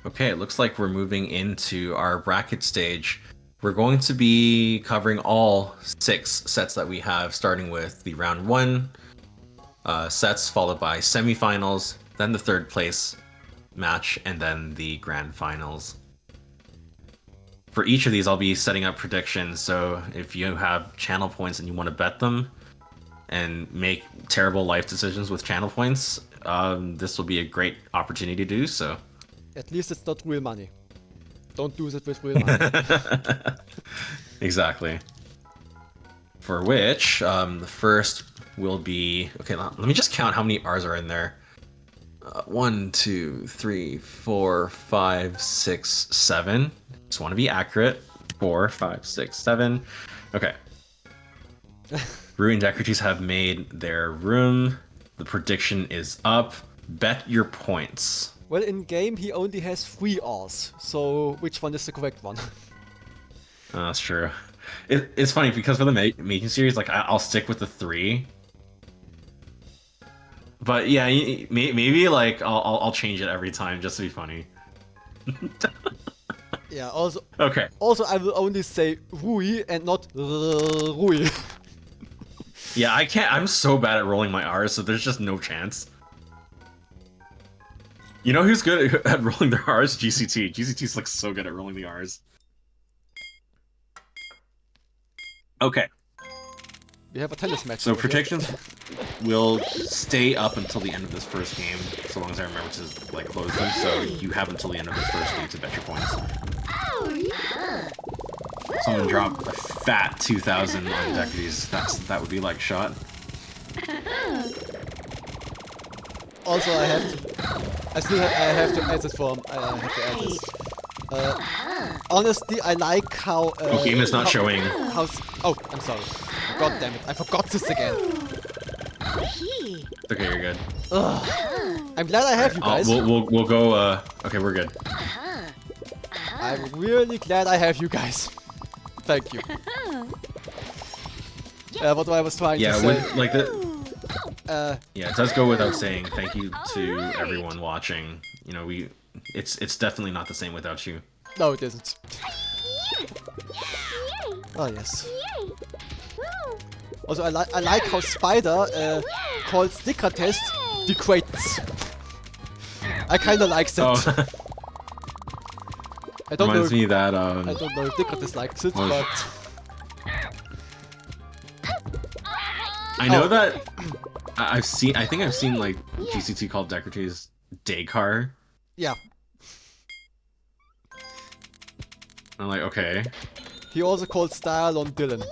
Okay, it looks like we're moving into our bracket stage. We're going to be covering all 6 sets that we have, starting with the round 1 sets, followed by semifinals, then the third place match, and then the grand finals. For each of these, I'll be setting up predictions, so if you have channel points and you want to bet them and make terrible life decisions with channel points, this will be a great opportunity to do so. At least it's not real money. Don't do that with real money. Exactly. For which, the first will be... Okay, let me just count how many R's are in there. 1, 2, 3, 4, 5, 6, 7. Just want to be accurate. 4, 5, 6, 7. Okay. Rui and Decritus have made their room. The prediction is up. Bet your points. Well, in game he only has 3 R's, so which one is the correct one? That's true. It's funny because for the making series, like I'll stick with the 3. But yeah, maybe like I'll change it every time just to be funny. Yeah. Also. Okay. Also, I will only say Rui and not Rui. Yeah, I can't. I'm so bad at rolling my R's, so there's just no chance. You know who's good at rolling their R's? GCT. GCT's like so good at rolling the R's. Okay. We have a tennis match. So predictions will stay up until the end of this first game, so long as I remember to like close them. So you have until the end of this first game to bet your points. Someone drop a fat 2,000 on Decritus. That would be like shot. Also, I have to add this form. I have to add this. Honestly, I like how. Oh, game is not showing. Oh, I'm sorry. God damn it! I forgot this again. Okay, you're good. Ugh. I'm glad I have you guys. We'll go. Okay, we're good. I'm really glad I have you guys. Thank you. What I was trying to say. Yeah, like the. Yeah, it does go without saying. Thank you to everyone watching. You know, it's definitely not the same without you. No, it isn't. Oh yes. Also, I like how Spider calls Sticker Test the crates. I kinda like that. Oh. I don't know. Reminds me that I don't know if Dicratus likes it, but I know that I think I've seen like GCT called Decritus Daycar. yeah. I'm like, okay. He also called Style on Dylan.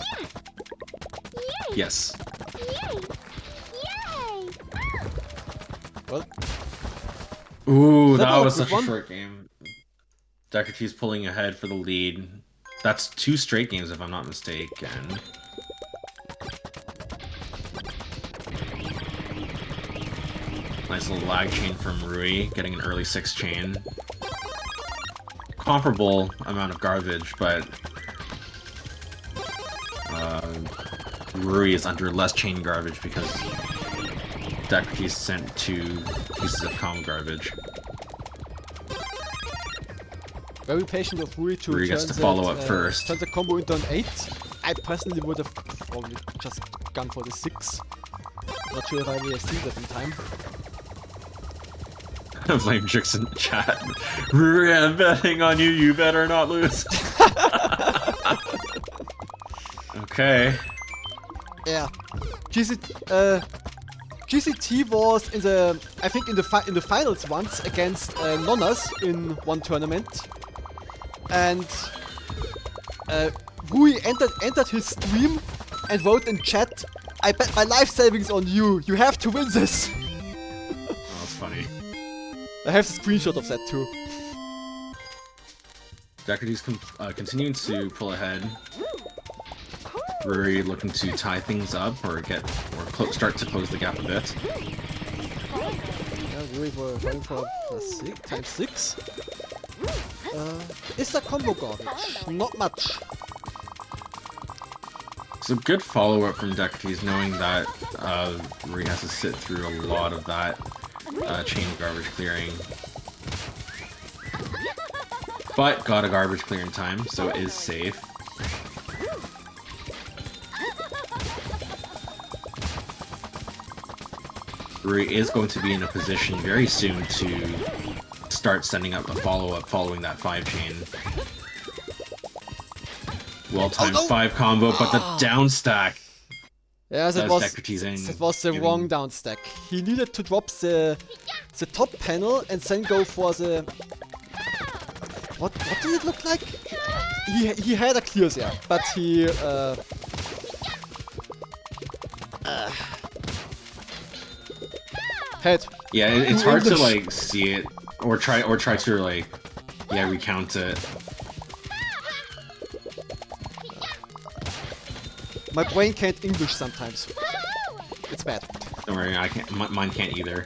Yes. Well. Ooh, that was was a good such a one. short game. Decritus pulling ahead for the lead. That's 2 straight games if I'm not mistaken. Nice little lag chain from Rui, getting an early 6 chain. Comparable amount of garbage, but Rui is under less chain garbage because Decritus sent 2 pieces of calm garbage. Very patient of Rui to Rui gets to follow up first. Turn the combo into an 8. I personally would have probably just gone for the 6. Not sure if I will have seen that in time. Flame Chicks in the chat. Rui, I'm betting on you. You better not lose. Okay. Yeah. GCT was in the in the finals once against Nonnas in one tournament, and Rui entered his stream and wrote in chat, "I bet my life savings on you. You have to win this." Oh, that's funny. I have the screenshot of that too. Decritus continuing to pull ahead. Rui looking to tie things up or start to close the gap a bit. Yeah, Rui were going for times 6. Is the combo garbage? Not much. It's a good follow-up from Decritus, knowing that Rui has to sit through a lot of that chain garbage clearing. but got a garbage clear in time, so it is safe. Rui is going to be in a position very soon to start sending up a follow-up following that 5 chain. Well-timed 5 combo, but the down stack. Yeah, that was the giving... wrong down stack. He needed to drop the top panel and then go for the... What did it look like? He had a clear there, but he... Head. Yeah, it's hard to like see it or try to like recount it. My brain can't English sometimes. It's bad. Don't worry, I can't. Mine can't either.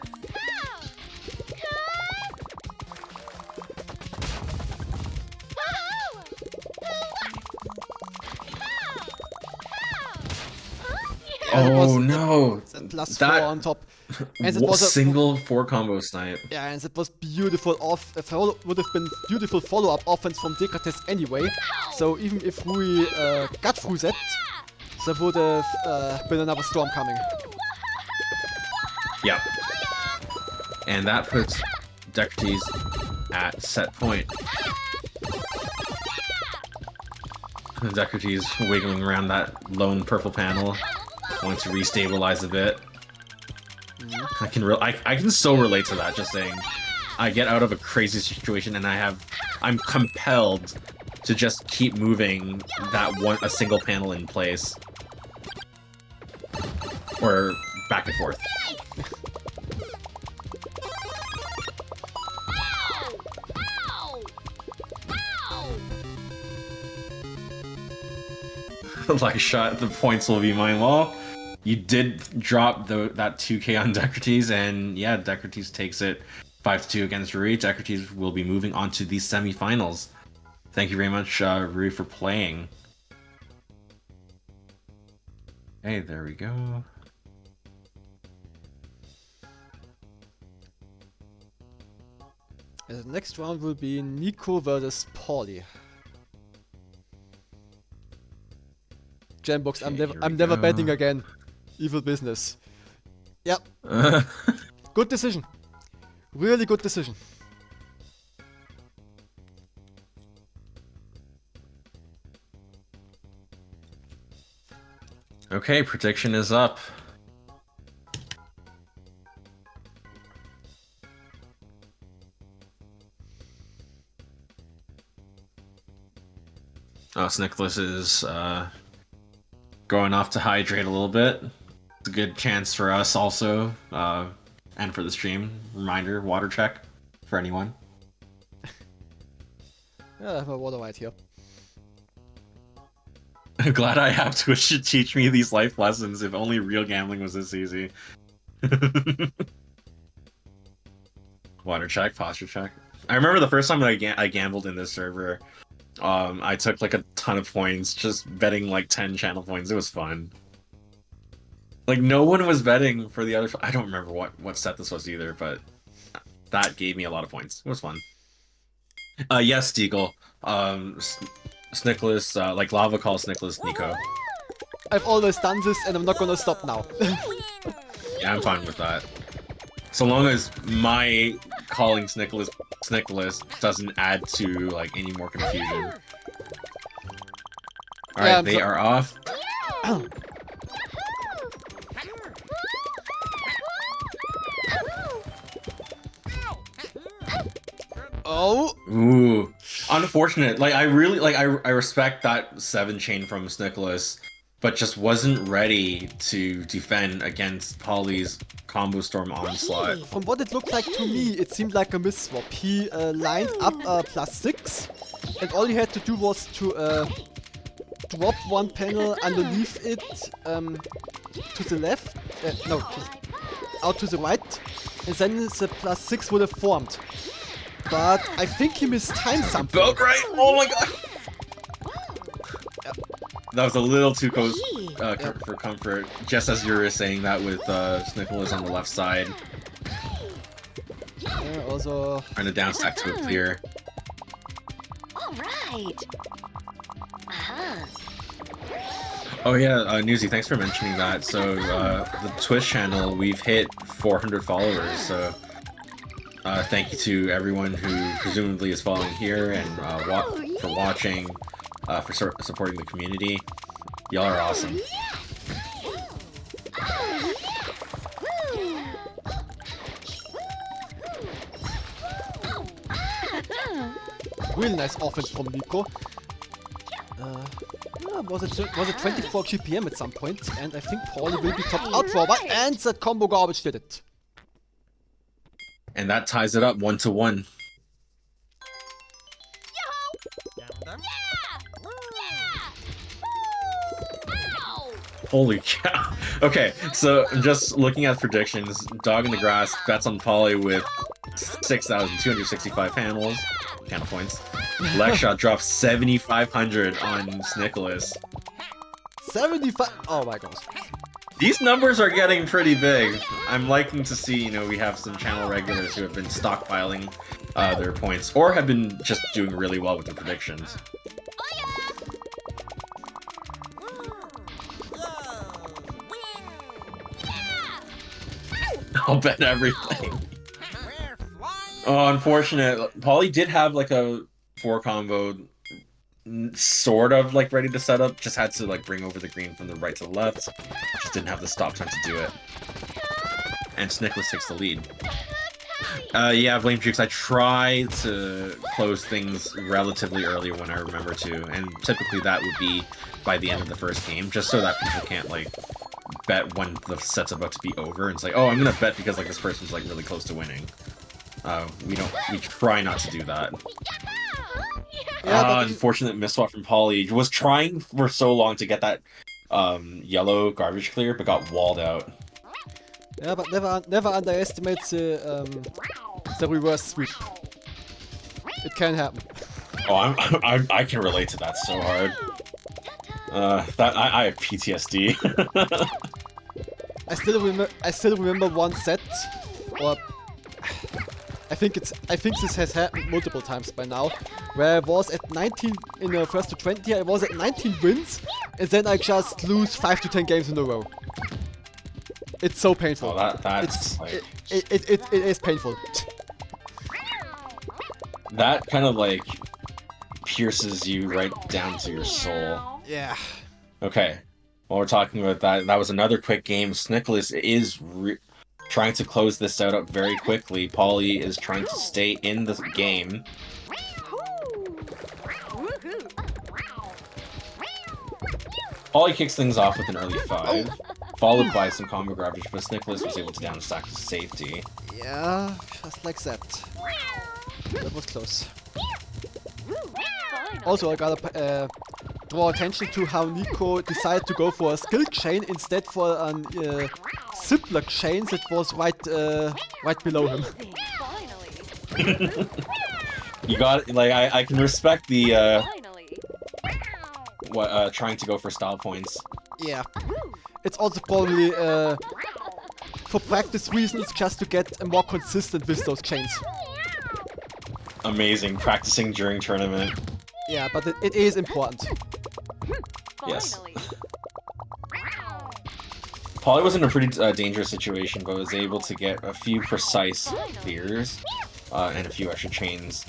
Oh no! Plus 4 on top. And it was a single 4 combo snipe. Yeah, and it was beautiful would have been beautiful follow-up offense from Dekrates anyway. So even if Rui got through that, there would have been another storm coming. Yeah. And that puts Dekrates at set point. Dekrates wiggling around that lone purple panel, wanting to restabilize a bit. I can so relate to that. Just saying, I get out of a crazy situation and I'm compelled to just keep moving a single panel in place, or back and forth. Like shot, the points will be mine. Well, you did drop that 2k on Dekrates, and yeah, Dekrates takes it 5-2 against Rui. Dekrates will be moving on to the semifinals. Thank you very much, Rui, for playing. Hey, there we go. The next round will be Nico versus Paulie. Jambox, okay, I'm never betting again. Evil business. Yep. Good decision. Really good decision. Okay, prediction is up. Oh, Snickles is going off to hydrate a little bit. It's a good chance for us also, and for the stream. Reminder, water check for anyone. Yeah, I have a water right here. I'm glad I have Twitch to teach me these life lessons. If only real gambling was this easy. Water check, posture check. I remember the first time I gambled in this server, I took like a ton of points, just betting like 10 channel points. It was fun. Like no one was betting for the other. I don't remember what set this was either, but that gave me a lot of points. It was fun. Yes, Deagle. Snickles, like Lava calls Snickles Nico. I've always done this, and I'm not gonna stop now. Yeah, I'm fine with that. So long as my calling Snickles doesn't add to like any more confusion. All right, they are off. Oh. Ooh. Unfortunate. Like I respect that 7 chain from Snickles, but just wasn't ready to defend against Paulie's combo storm onslaught. From what it looked like to me, it seemed like a miss-swap. He lined up +6, and all he had to do was to drop one panel underneath it to the left, out to the right, and then the +6 would have formed. But I think he mistimed something. Felt right? Oh my god! That was a little too close for comfort, just as you were saying that with Snickles on the left side. Yeah, also... Trying to down stack to a clear. right. Oh yeah, Newsy, thanks for mentioning that. So the Twitch channel, we've hit 400 followers. So thank you to everyone who presumably is following here and for watching, for supporting the community. Y'all are awesome. Really nice offense from Nico. Was it 24 GPM at some point? And I think Paulie will be topped out for a while. And the combo garbage did it. And that ties it up 1-1. Holy cow. Okay, so I'm just looking at predictions. Dog in the Grass bets on Poly with 6,265 panel points. Lexshot drops 7,500 on Snicholas. 75. Oh my gosh. These numbers are getting pretty big. I'm liking to see, you know, we have some channel regulars who have been stockpiling their points or have been just doing really well with the predictions. I'll bet everything. Oh, unfortunate. Polly did have like a 4 combo sort of like ready to set up, just had to like bring over the green from the right to the left. Just didn't have the stop time to do it. And Snicholas takes the lead. Yeah, Blame Jukes, I try to close things relatively early when I remember to, and typically that would be by the end of the first game, just so that people can't like bet when the set's about to be over and say, oh, I'm gonna bet because like this person's like really close to winning. We try not to do that. Yeah, unfortunate misswap from Polly. Was trying for so long to get that yellow garbage clear, but got walled out. Yeah, but never underestimate the reverse sweep. It can happen. Oh, I can relate to that so hard. I have PTSD. I still remember one set, or I think this has happened multiple times by now, where I was at 19 in the first to 20. I was at 19 wins, and then I just lose 5 to 10 games in a row. It's so painful. Oh, that's it is painful. That kind of like pierces you right down to your soul. Yeah. Okay. While we're talking about that, that was another quick game. Snicholas is trying to close this out up very quickly. Polly is trying to stay in the game. Polly kicks things off with an early 5, followed by some combo garbage, but Snicholas was able to down stack to safety. Yeah, just like that. That was close. Also, I gotta draw attention to how Nico decided to go for a skill chain instead for a simpler chain that was right below him. You got like I can respect the trying to go for style points. Yeah, it's also probably for practice reasons, just to get more consistent with those chains. Amazing, practicing during tournament. Yeah, but it is important. Yes. Polly was in a pretty dangerous situation, but was able to get a few precise clears and a few extra chains.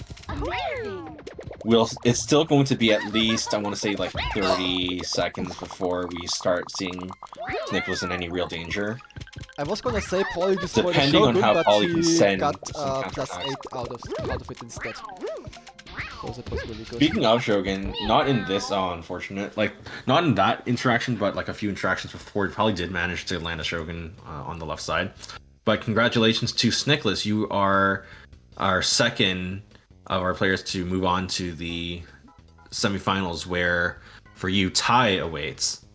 It's still going to be at least, I want to say, like 30 seconds before we start seeing Snicholas in any real danger. I was gonna say Paulie destroyed the Depending on Shogun, how but Paulie can he send got some plus counterattacks. 8 out of it instead. So that was really good. Speaking of Shogun, not in this, unfortunate, like, not in that interaction, but like a few interactions before, probably did manage to land a Shogun on the left side. But congratulations to Snicholas, you are our second of our players to move on to the semifinals, where for you tie awaits.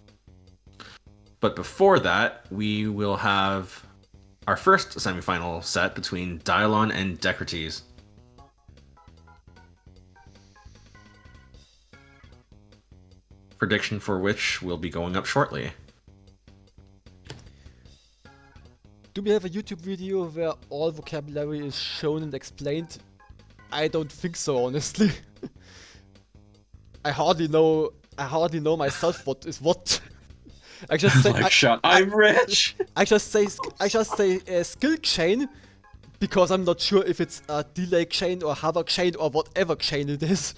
But before that, we will have our first semifinal set between Dialon and Decrates. Prediction for which will be going up shortly. Do we have a YouTube video where all vocabulary is shown and explained? I don't think so, honestly. I hardly know myself what is what. I just say Like, shut. I'm rich. I just say skill chain because I'm not sure if it's a delay chain or hover chain or whatever chain it is.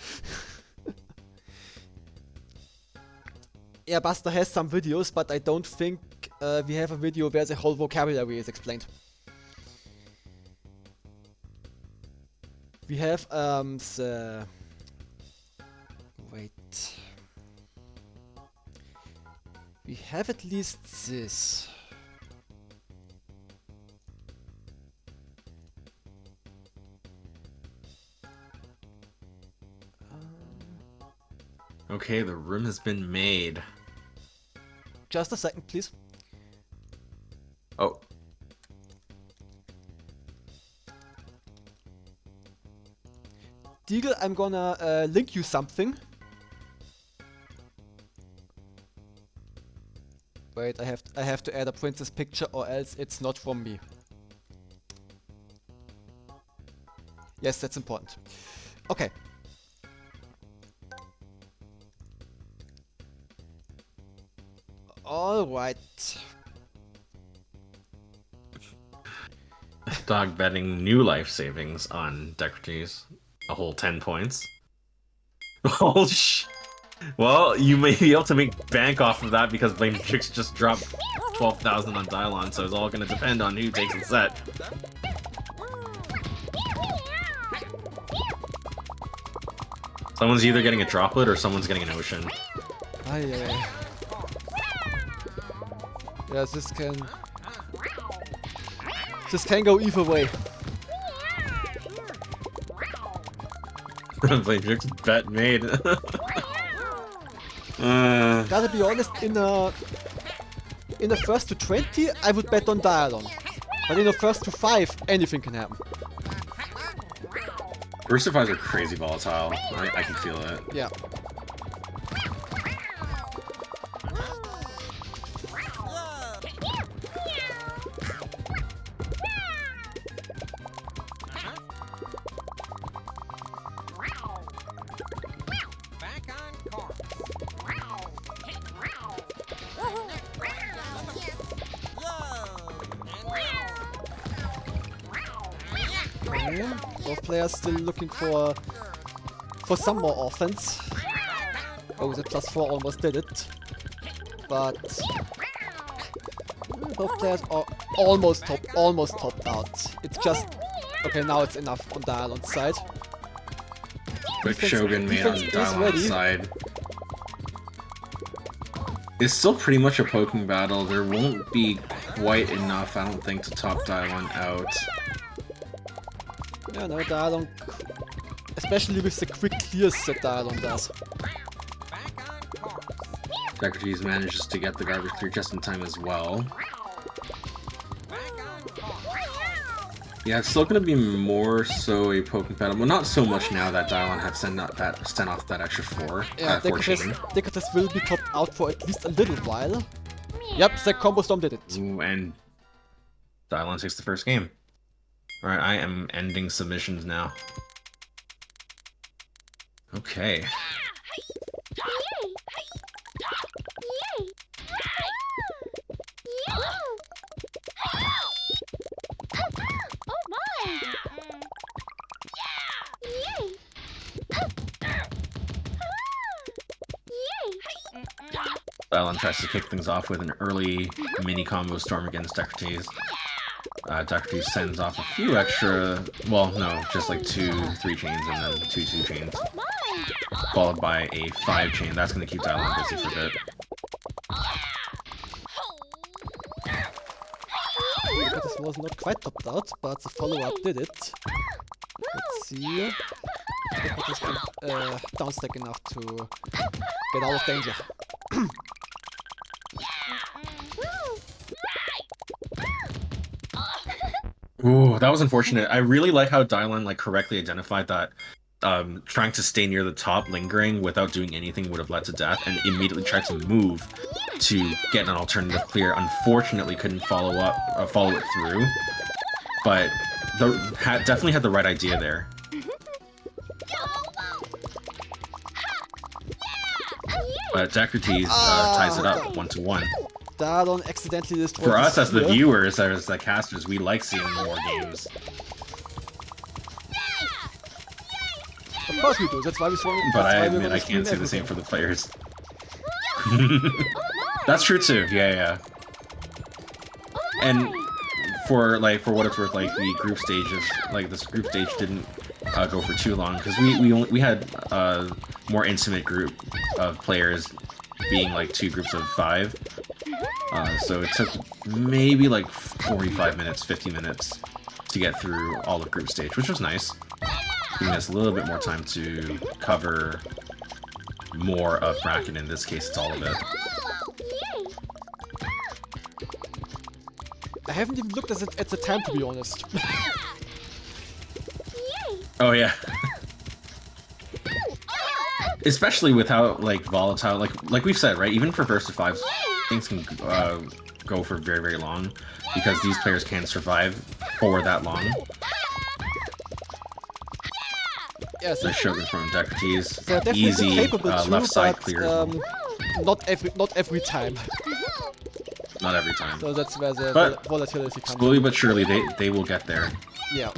Yeah, Buster has some videos, but I don't think we have a video where the whole vocabulary is explained. We have the... Wait. We have at least this. Okay, the room has been made. Just a second, please. Oh. Deagle, I'm gonna link you something. Wait, I have to add a princess picture or else it's not from me. Yes, that's important. Okay. Alright. Dog betting new life savings on Decrates. A whole 10 points. Oh, well, you may be able to make bank off of that because Blame Chicks just dropped 12,000 on Dylon, so it's all going to depend on who takes the set. Someone's either getting a droplet or someone's getting an ocean. Aye. Yeah, this can go either way. Blame Chicks bet made. Gotta be honest, in a first to 20, I would bet on Dialon. But in a first to 5, anything can happen. First to 5s are crazy volatile. I can feel it. Yeah. Both players still looking for some more offense. Oh, the +4 almost did it. But both players are almost topped out. It's just okay. Now it's enough on Dialon's side. Quick Shogun made on Dylon's side. It's still pretty much a poking battle. There won't be quite enough, I don't think, to top Dylon out. Yeah, no, Dylon, especially with the quick clears that Dylon does. Decrates manages to get the garbage clear just in time as well. Yeah, it's still going to be more so a poking battle. Well, not so much now that Dylon had sent off that extra 4. Yeah, Decrates will be topped out for at least a little while. Yep, the combo storm did it. Ooh, and Dylon takes the first game. Alright, I am ending submissions now. Okay. Dylon tries to kick things off with an early mini combo storm against Decrates. Decrates sends off a few extra, well, no, just like 2-3 chains and then 2-2 chains. Followed by a 5 chain. That's going to keep Dylon busy for a bit. This was not quite topped out, but the follow-up did it. Let's see. Decrates can downstack enough to get out of danger. Ooh, that was unfortunate. I really like how Dylon correctly identified that trying to stay near the top, lingering without doing anything would have led to death, and immediately tried to move to get an alternative clear. Unfortunately, couldn't follow it through, but definitely had the right idea there. But Decrites ties it up Ah, 1-1. Dallon accidentally destroyed For us his as the sphere. viewers, as the casters, we like seeing more games. Of course we do. That's why we stream. But I That's why we're admit gonna I stream can't say the same everything. for the players. That's true too. Yeah. And for what it's worth, like the group stages, like this group stage didn't go for too long because we had more intimate group of players, being like 2 groups of 5. So it took maybe like 45 minutes, 50 minutes to get through all of group stage, which was nice. Giving us a little bit more time to cover more of bracket. In this case, it's all of it. I haven't even looked at the time, to be honest. Oh yeah. Especially with how like volatile, like we've said, right? Even for first to 5s, things can go for very, very long because these players can't survive for that long. Yes, The Shogun from Decrites, they're definitely easy capable too, left side but clear. As well. not every time. Not every time. So that's where the But volatility comes. Slowly but surely, they will get there. Yeah.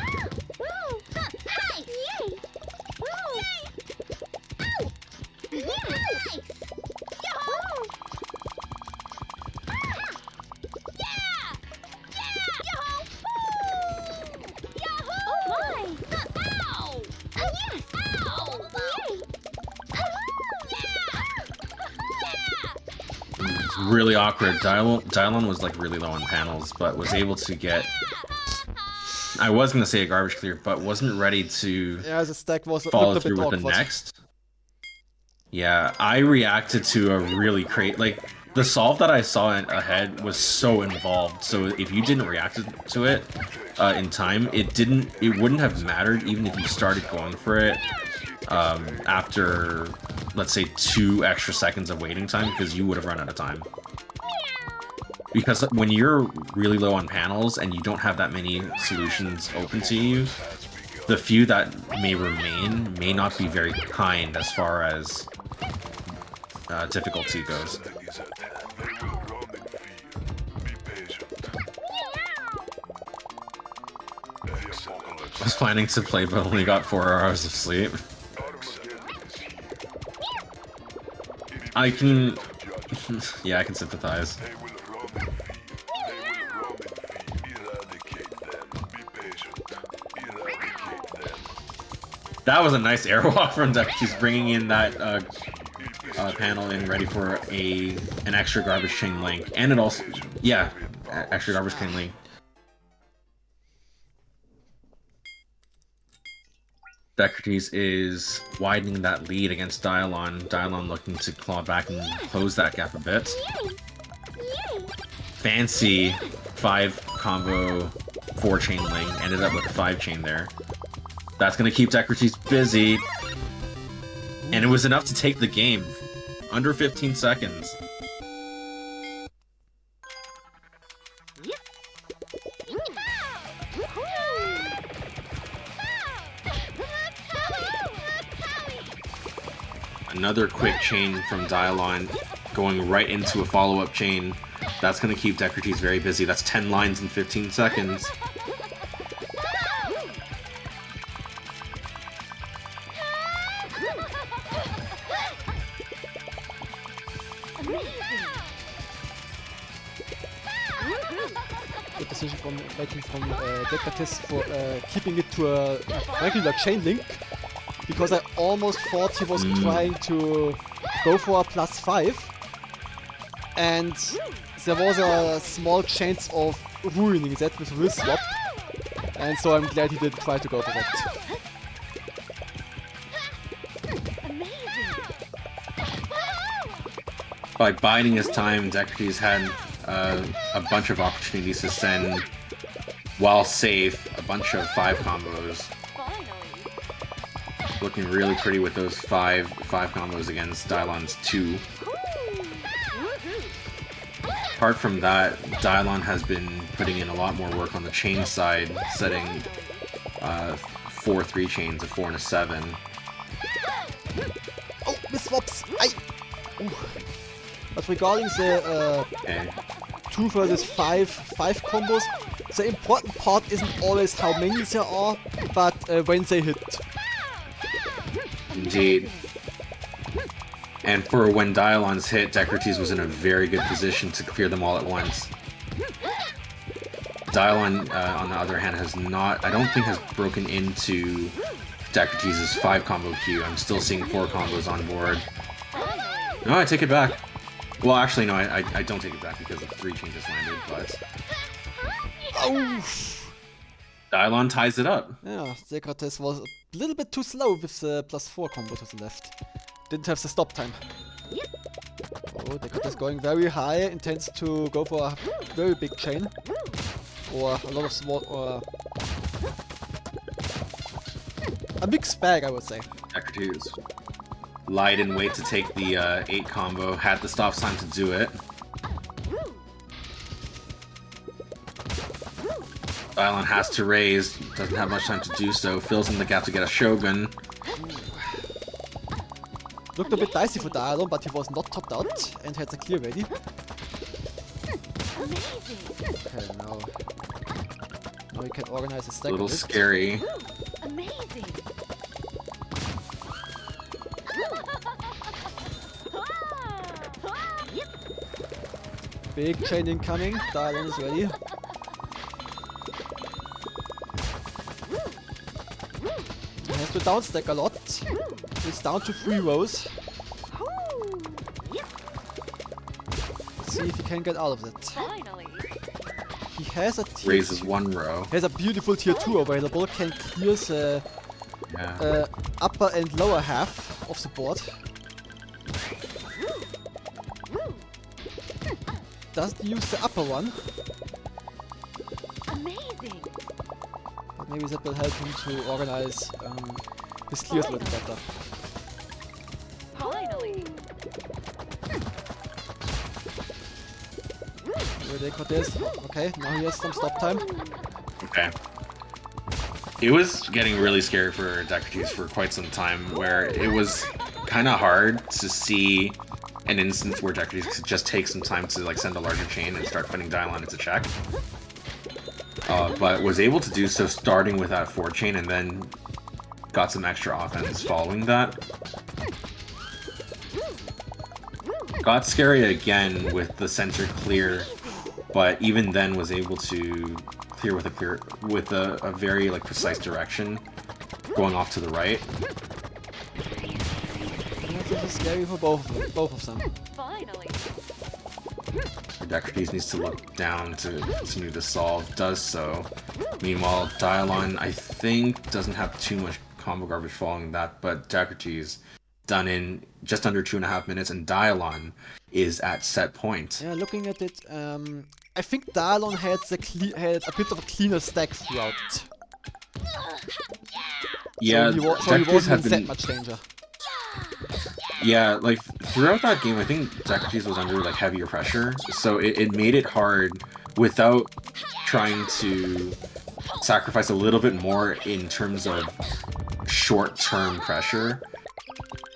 It's really awkward. Dylon was like really low on panels, but was able to get. I was gonna say a garbage clear, but wasn't ready to Yeah, the stack was follow looked a bit through with awkward. the next. Yeah, I reacted to a really like the solve that I saw ahead was so involved. So if you didn't react to it in time, it wouldn't have mattered even if you started going for it after, let's say, 2 extra seconds of waiting time, because you would have run out of time. Because when you're really low on panels and you don't have that many solutions open to you, the few that may remain may not be very kind as far as difficulty goes. I was planning to play, but only got 4 hours of sleep. I can... yeah, I can sympathize. That was a nice airwalk from Duck. She's bringing in that panel in ready for an extra garbage chain link. And it also... yeah, extra garbage chain link. Decrites is widening that lead against Dylon. Dylon looking to claw back and close that gap a bit. Fancy 5 combo 4 chain link. Ended up with a 5 chain there. That's going to keep Decrites busy. And it was enough to take the game. Under 15 seconds. Another quick chain from Dylon, going right into a follow-up chain. That's going to keep Decrites very busy. That's 10 lines in 15 seconds. Good decision from Decrites for keeping it to a regular chain link. Because I almost thought he was trying to go for a +5, and there was a small chance of ruining that with will swap, and so I'm glad he didn't try to go for that. By biding his time, Decrites had a bunch of opportunities to send, while safe, a bunch of 5 combos. Looking really pretty with those 5 combos against Dylon's 2. Apart from that, Dylon has been putting in a lot more work on the chain side, setting 4 3 chains, a 4 and a 7. Oh, miss swaps! Aye! But regarding the Okay. 2 versus 5 combos, the important part isn't always how many there are, but when they hit. Indeed. And for when Dialon's hit, Dekrates was in a very good position to clear them all at once. Dialon, on the other hand, has not, I don't think has broken into Dekrates' 5 combo queue. I'm still seeing 4 combos on board. No, I take it back. Well, actually, no, I don't take it back because of 3 changes landed, but... Oh! Dialon ties it up. Yeah, Dekrates was a little bit too slow with the +4 combo to the left. Didn't have the stop time. Oh, Dekrates going very high, intends to go for a very big chain. Or a lot of small, or... a mixed bag, I would say. Dekrates lied in wait to take the 8 combo, had the stop sign to do it. Dialon has to raise, doesn't have much time to do so, fills in the gap to get a Shogun. Looked a bit dicey for Dialon, but he was not topped out and had the clear ready. Okay, now he can organize a stack. A little of it. scary. Amazing. Big chain incoming, Dialon is ready. He has to downstack a lot. It's down to 3 rows. Let's see if he can get out of it. Finally. He has a tier Raises 1 row. He has a beautiful tier 2 available, can clear the Yeah. upper and lower half of the board. Doesn't use the upper one, Amazing. but maybe that will help him to organize his clears a little better. Finally. Where they got this. Okay, now he has some stop time. Okay. It was getting really scary for Dekrates for quite some time, where it was kind of hard to see an instance where Dekrates could just take some time to like send a larger chain and start putting Dialon into check. But was able to do so starting with that 4 chain and then got some extra offense following that. Got scary again with the center clear, but even then was able to clear with a very like precise direction, going off to the right. Yeah, this is scary for both of them. Finally. Dekrates needs to look down to continue to solve, does so. Meanwhile, Dialon, I think, doesn't have too much combo garbage following that, but Dekrates done in just under 2.5 minutes, and Dialon is at set point. Yeah, looking at it, I think Dialon had had a bit of a cleaner stack throughout. Yeah, so he Dekrates wasn't had in that been... much danger. Yeah, like, throughout that game, I think Dekrates was under, like, heavier pressure, so it made it hard without trying to sacrifice a little bit more in terms of short-term pressure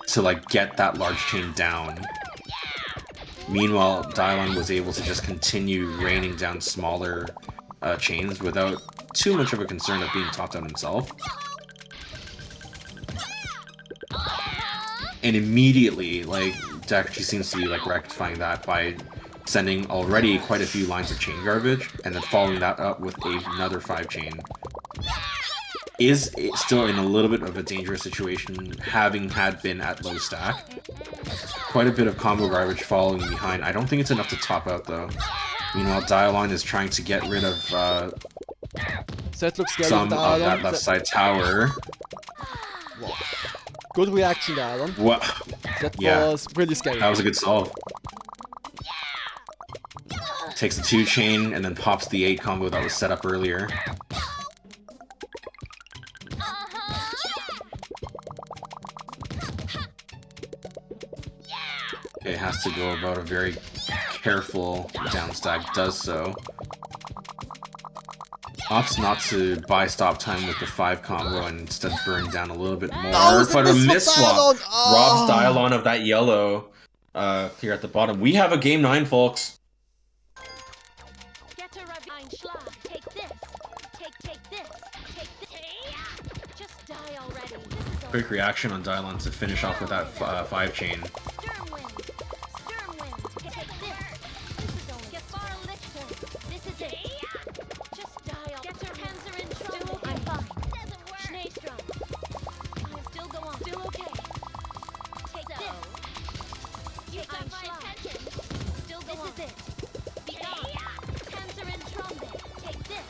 to, like, get that large chain down. Meanwhile, Dialon was able to just continue raining down smaller chains without too much of a concern of being topped out himself. And immediately, like, Dekrates seems to be, like, rectifying that by sending already quite a few lines of chain garbage, and then following that up with another 5 chain. Is still in a little bit of a dangerous situation, having had been at low stack. Quite a bit of combo garbage following behind. I don't think it's enough to top out, though. Meanwhile, Dialon is trying to get rid of That looks scary. some of Dialon. that left side tower. Wow. Good reaction, Dialon. What? That Yeah. was really scary. That was a good solve. Takes the 2 chain and then pops the 8 combo that was set up earlier. Okay, has to go about a very careful downstack, does so. Opts not to buy stop time with the 5 combo and instead burn down a little bit more, Oh, but a miss swap Dialon! Oh. robs Dialon of that yellow. clear at the bottom. We have a game 9, folks. Get a Ravine Schlag. Take this. Take this. Take this. Just die already. This is Quick reaction on Dylon to finish off with that 5 chain. Sturmwind. Sturmwind. Take this. This is only. Get far Lichter. This is it. Just die already. Get your Panzer in trouble. I'm fine. Doesn't work. Schneesturm. I'll still go on. Still okay. Take this. You got my attention. Still go on. This is it. Be gone. Panzer in Trombin. Take this.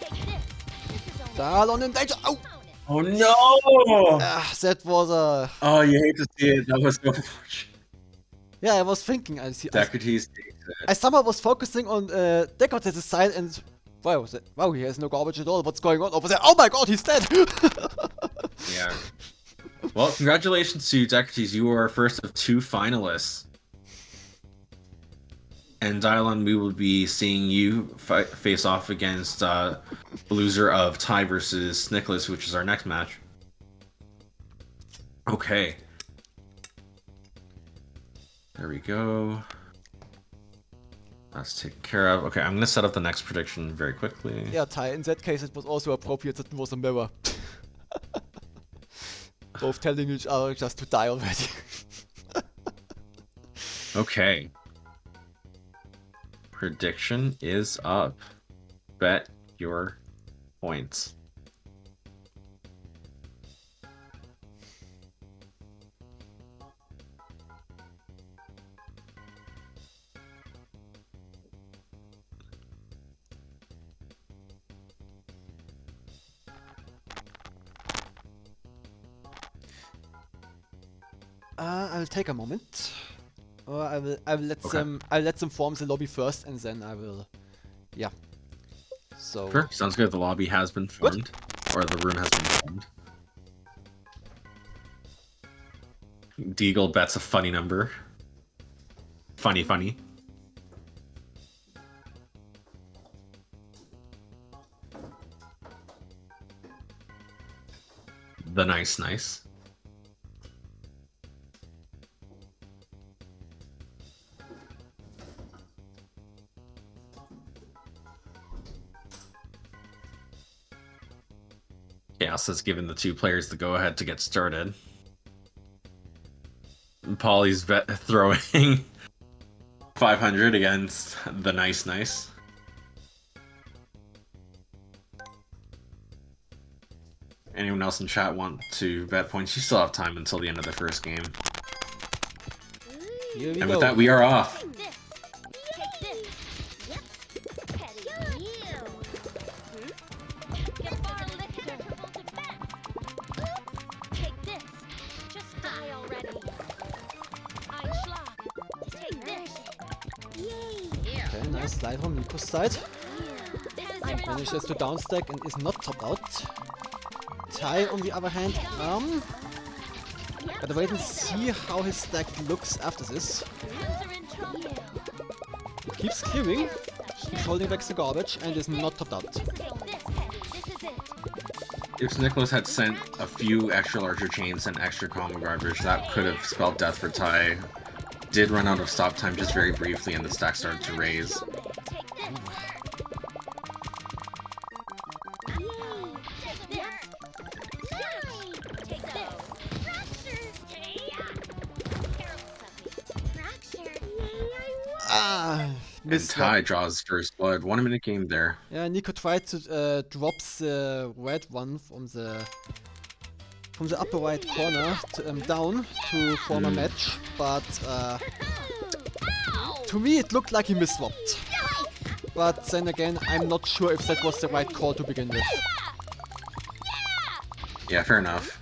Take this. This is only. Dylon in danger. Oh! Oh no! Ah, that was a... Oh, you hate to see it. That was so unfortunate. Yeah, I was thinking. I Decorates. somehow was focusing on Decorate's side and... Wow, he has no garbage at all. What's going on over there? Oh my god, he's dead! Yeah. Well, congratulations to Decorates. You are first of 2 finalists. And Dylon, we will be seeing you face off against the loser of Ty versus Nicholas, which is our next match. Okay. There we go. That's taken care of. Okay, I'm gonna set up the next prediction very quickly. Yeah, Ty, in that case it was also appropriate that it was a mirror. Both telling each other just to die already. Okay. Prediction is up. Bet your points. I'll take a moment. Or I will let Okay. I'll let them form the lobby first and then I will yeah. So Sure, sounds good. The lobby has been formed. Or the room has been formed. Deagle bets a funny number. Funny. The nice. Chaos has given the 2 players the go-ahead to get started. Polly's throwing 500 against the nice. Anyone else in chat want to bet points? You still have time until the end of the first game. here we And go. with that, we are off. Take this. Take this. Yep. Petty you. Get far Lichter. Take this. Just die already. Einschlag. Take this. Yay. Okay, nice slide from Nico's side. This is it. Manages to downstack and is not top out. Ty, on the other hand, gotta wait and see how his stack looks after this. Panzer in trouble. He keeps clearing, he's holding back the garbage, and is not topped out. Take this, Petty. This is it. If Nicholas had sent a few extra larger chains and extra combo garbage, that could have spelled death for Ty. Did run out of stop time just very briefly, and the stack started to raise. Take this. Take this. Take Ah, And missed Ty one. draws first blood. 1 minute game there. Yeah, Nico tried to drop the red one from the upper right corner to, down to form a match, but to me it looked like he misswapped. But then again, I'm not sure if that was the right call to begin with. Yeah, fair enough.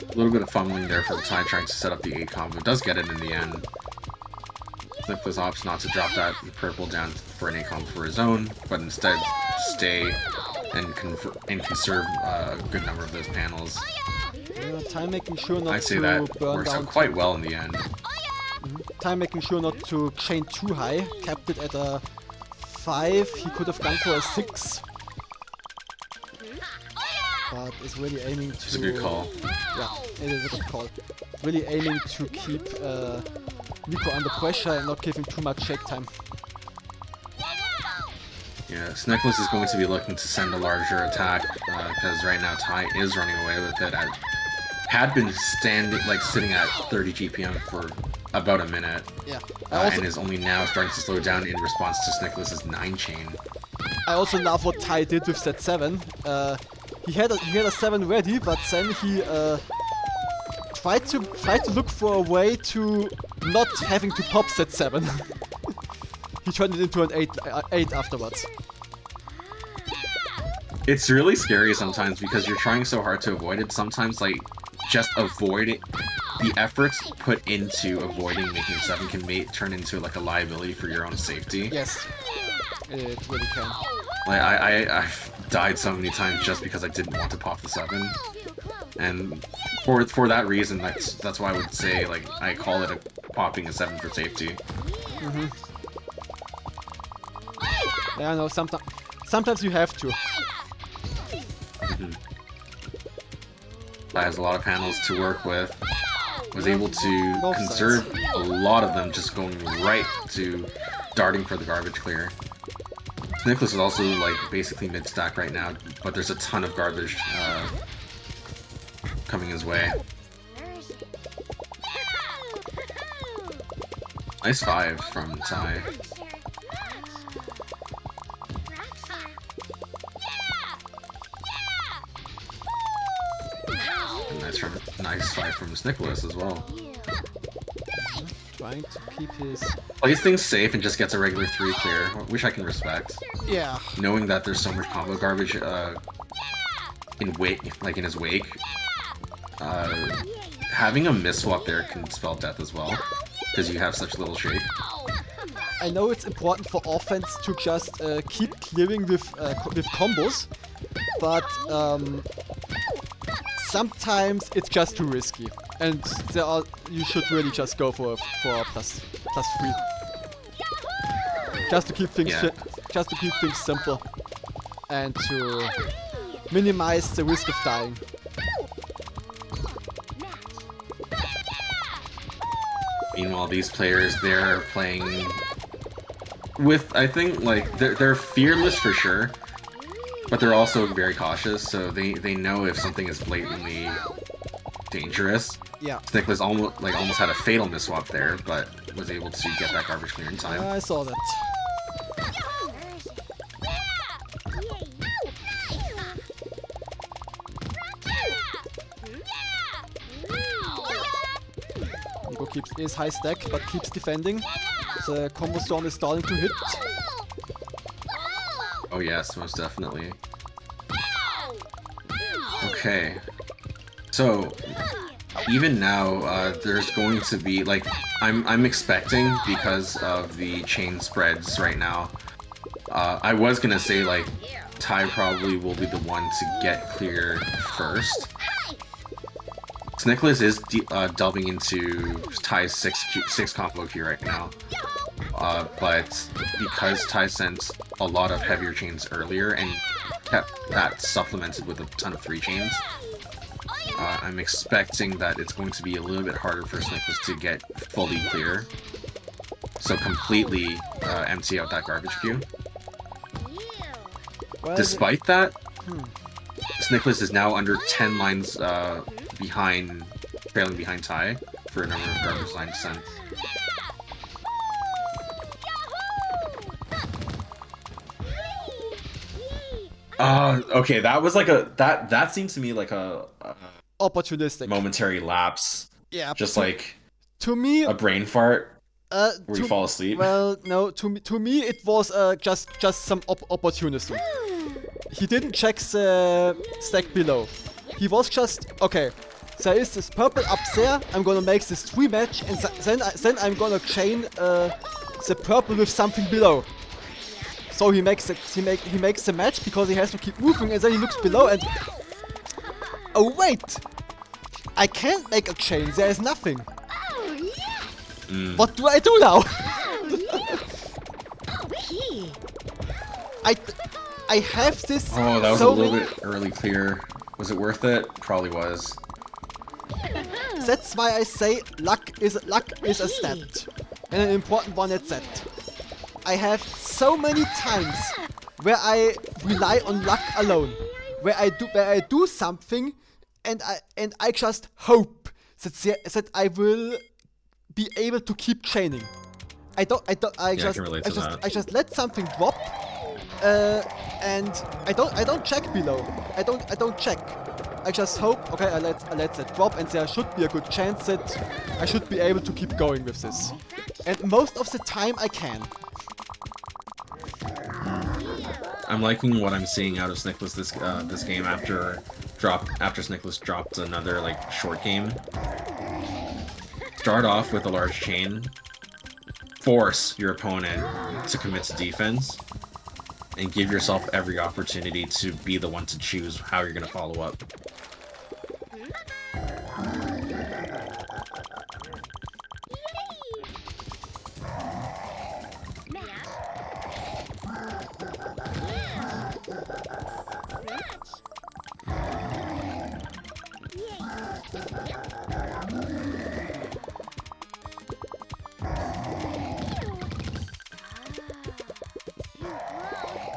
A little bit of fumbling there from Ty trying to set up the A combo. Does get it in the end. Nicholas opts not to drop that purple down for an A combo for his own, but instead stay and conserve a good number of those panels. Ty making sure not I'd say to that burn works down out quite well in the end. Mhm. time making sure not to chain too high. Capped it at a 5. He could have gone for a 6. But is really aiming to... It's a good call. Yeah, it is a good call. Really aiming to keep Nico under pressure and not give him too much shake time. Yeah, Snickles is going to be looking to send a larger attack because right now Ty is running away with it. Had been sitting at 30 GPM for about a minute. Yeah. And is only now starting to slow down in response to Snickles' 9 chain. I also love what Ty did with set 7. He had a 7 ready, but then he tried to look for a way to not having to pop set 7. He turned it into an 8 afterwards. It's really scary sometimes because you're trying so hard to avoid it. Sometimes, like, just avoid it. The efforts put into avoiding making 7 can turn into, like, a liability for your own safety. Yes, it really can. Like, I've died so many times just because I didn't want to pop the 7. And for that reason, that's why I would say, like, I call it popping a 7 for safety. Mm-hmm. Yeah, no, sometimes you have to. That has a lot of panels to work with. Was able to conserve a lot of them, just going right to darting for the garbage clear. Nicholas is also like basically mid stack right now, but there's a ton of garbage coming his way. Nice 5 from Ty. Nice 5 from Nicholas as well. Trying to keep his... Plays things safe and just gets a regular 3 clear, which I can respect. Yeah. Knowing that there's so much combo garbage in his wake, having a miss swap there can spell death as well, because you have such little shake. I know it's important for offense to just keep clearing with combos, but sometimes it's just too risky, and you should really just go for a plus 3, just to keep things simple, and to minimize the risk of dying. Meanwhile, these players, they're playing with, I think, like, they're fearless for sure, but they're also very cautious, so they know if something is blatantly dangerous. Yeah. Nicholas almost had a fatal misswap there, but was able to get that garbage clear in time. I saw that. Nico is high stack, but keeps defending. The combo storm is starting to hit. Oh yes, most definitely. Okay. So, even now, there's going to be, like, I'm expecting, because of the chain spreads right now, I was gonna say, like, Ty probably will be the one to get clear first. So Nicholas is delving into Ty's 6 combo queue right now. But because Ty sent a lot of heavier chains earlier and kept that supplemented with a ton of 3 chains, I'm expecting that it's going to be a little bit harder for Nicholas to get fully clear. So completely empty out that garbage queue. Well, Despite that, Nicholas is now under 10 lines trailing behind Ty for a number of garbage lines sent. Okay, that was like that seems to me like a opportunistic momentary lapse. Yeah. Just like to me, a brain fart where you fall asleep. Well, no, to me it was just some opportunism. He didn't check the stack below. He was just, okay, there is this purple up there, I'm gonna make this 3 match, and then I'm gonna chain the purple with something below. So he makes the match because he has to keep moving, and then he looks below and... Oh wait! I can't make a chain, there is nothing. What do I do now? I have this. Oh, that was so a little many- bit early clear. Was it worth it? Probably was. That's why I say luck is a stat, and an important one at that. I have so many times where I rely on luck alone, where I do something, and I just hope that I will be able to keep training. I can relate to that. just let something drop, and I don't check below. I don't check. I just hope, okay, I let that drop, and there should be a good chance that I should be able to keep going with this. And most of the time I can. I'm liking what I'm seeing out of Snickless this game after Snickless dropped another like short game. Start off with a large chain, force your opponent to commit to defense, and give yourself every opportunity to be the one to choose how you're gonna follow up.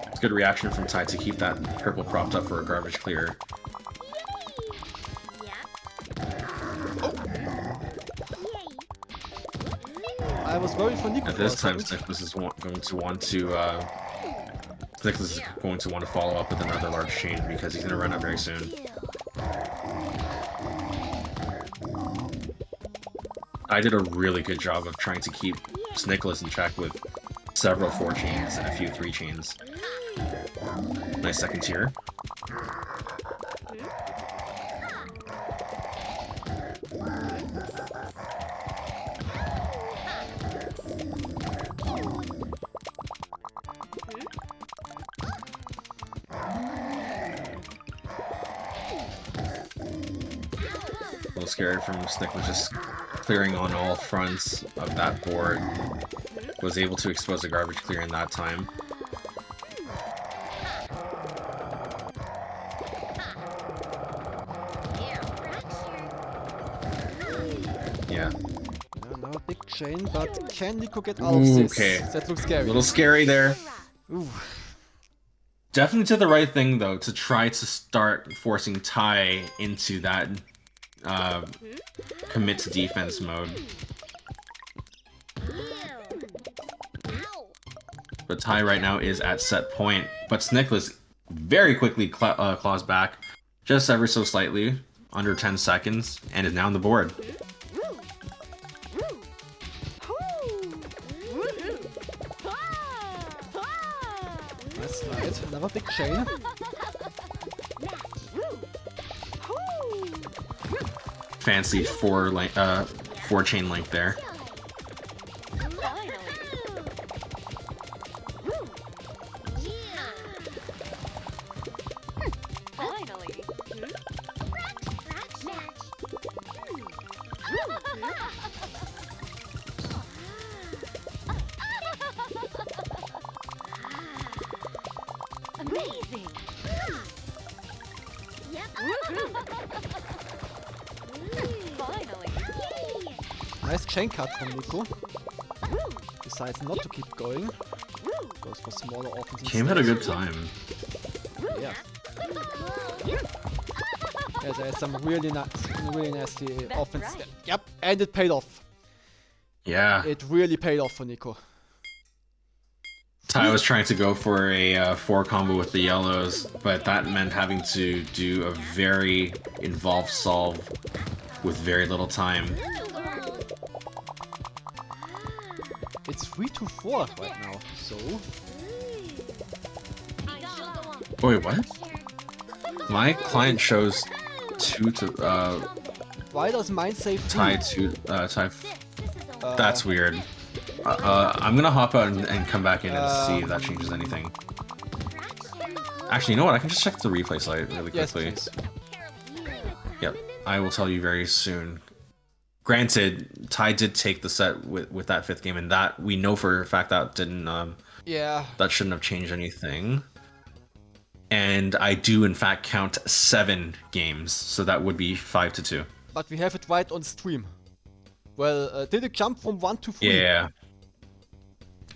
It's good reaction from Ty to keep that purple propped up for a garbage clear. I was worried for Nico. At this for a time, second. Snickless is going to want to follow up with another large chain because he's going to run up very soon. I did a really good job of trying to keep Snickless in check with several 4 chains and a few 3 chains. Nice second tier. A little scary from Snickless just clearing on all fronts of that board. Was able to expose a garbage clear in that time. Yeah. Another big chain, but can Nico get out of this? Okay. That looks A scary. little scary there. Ooh. Definitely did the right thing though to try to start forcing Ty into that commit to defense mode. But Ty right now is at set point, but Snickless very quickly claws back, just ever so slightly, under 10 seconds, and is now on the board. Nice slide. Another big chain. Fancy 4 chain link there. Finally. Amazing. Finally. Nice chain cut from Nico. Decides not to keep going. Goes for smaller offense. Came at a instead. good time. Yeah. Yeah, there's some really nasty That's offense. right. Yep, and it paid off. Yeah. It really paid off for Nico. Ty was trying to go for a 4 combo with the yellows, but that meant having to do a very involved solve with very little time. It's 3-4 right now, so Wait, what? My client shows 2 to why does mine say 3? Ty to Ty. Uh, That's weird. I'm gonna hop out and come back in and see if that changes anything. Actually, you know what? I can just check the replay site really Yes, quickly. please. Yep, I will tell you very soon. Granted, Ty did take the set with that fifth game, and that we know for a fact that didn't Yeah. that shouldn't have changed anything. And I do in fact count 7 games, so that would be 5-2. But we have it right on stream. Well, did it jump from 1 to 3? Yeah.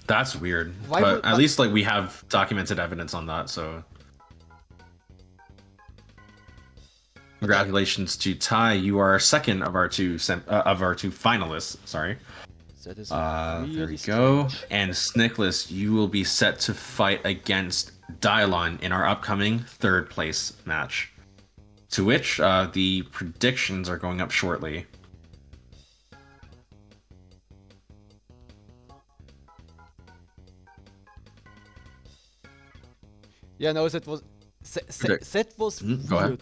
That's weird. Why but would- at least like we have documented evidence on that, so congratulations to Ty. You are second of our two finalists. Sorry. That is There really we go. strange. And Snickless, you will be set to fight against Dylon in our upcoming 3rd place match. To which the predictions are going up shortly. Yeah, no, that was that was Go ahead. weird.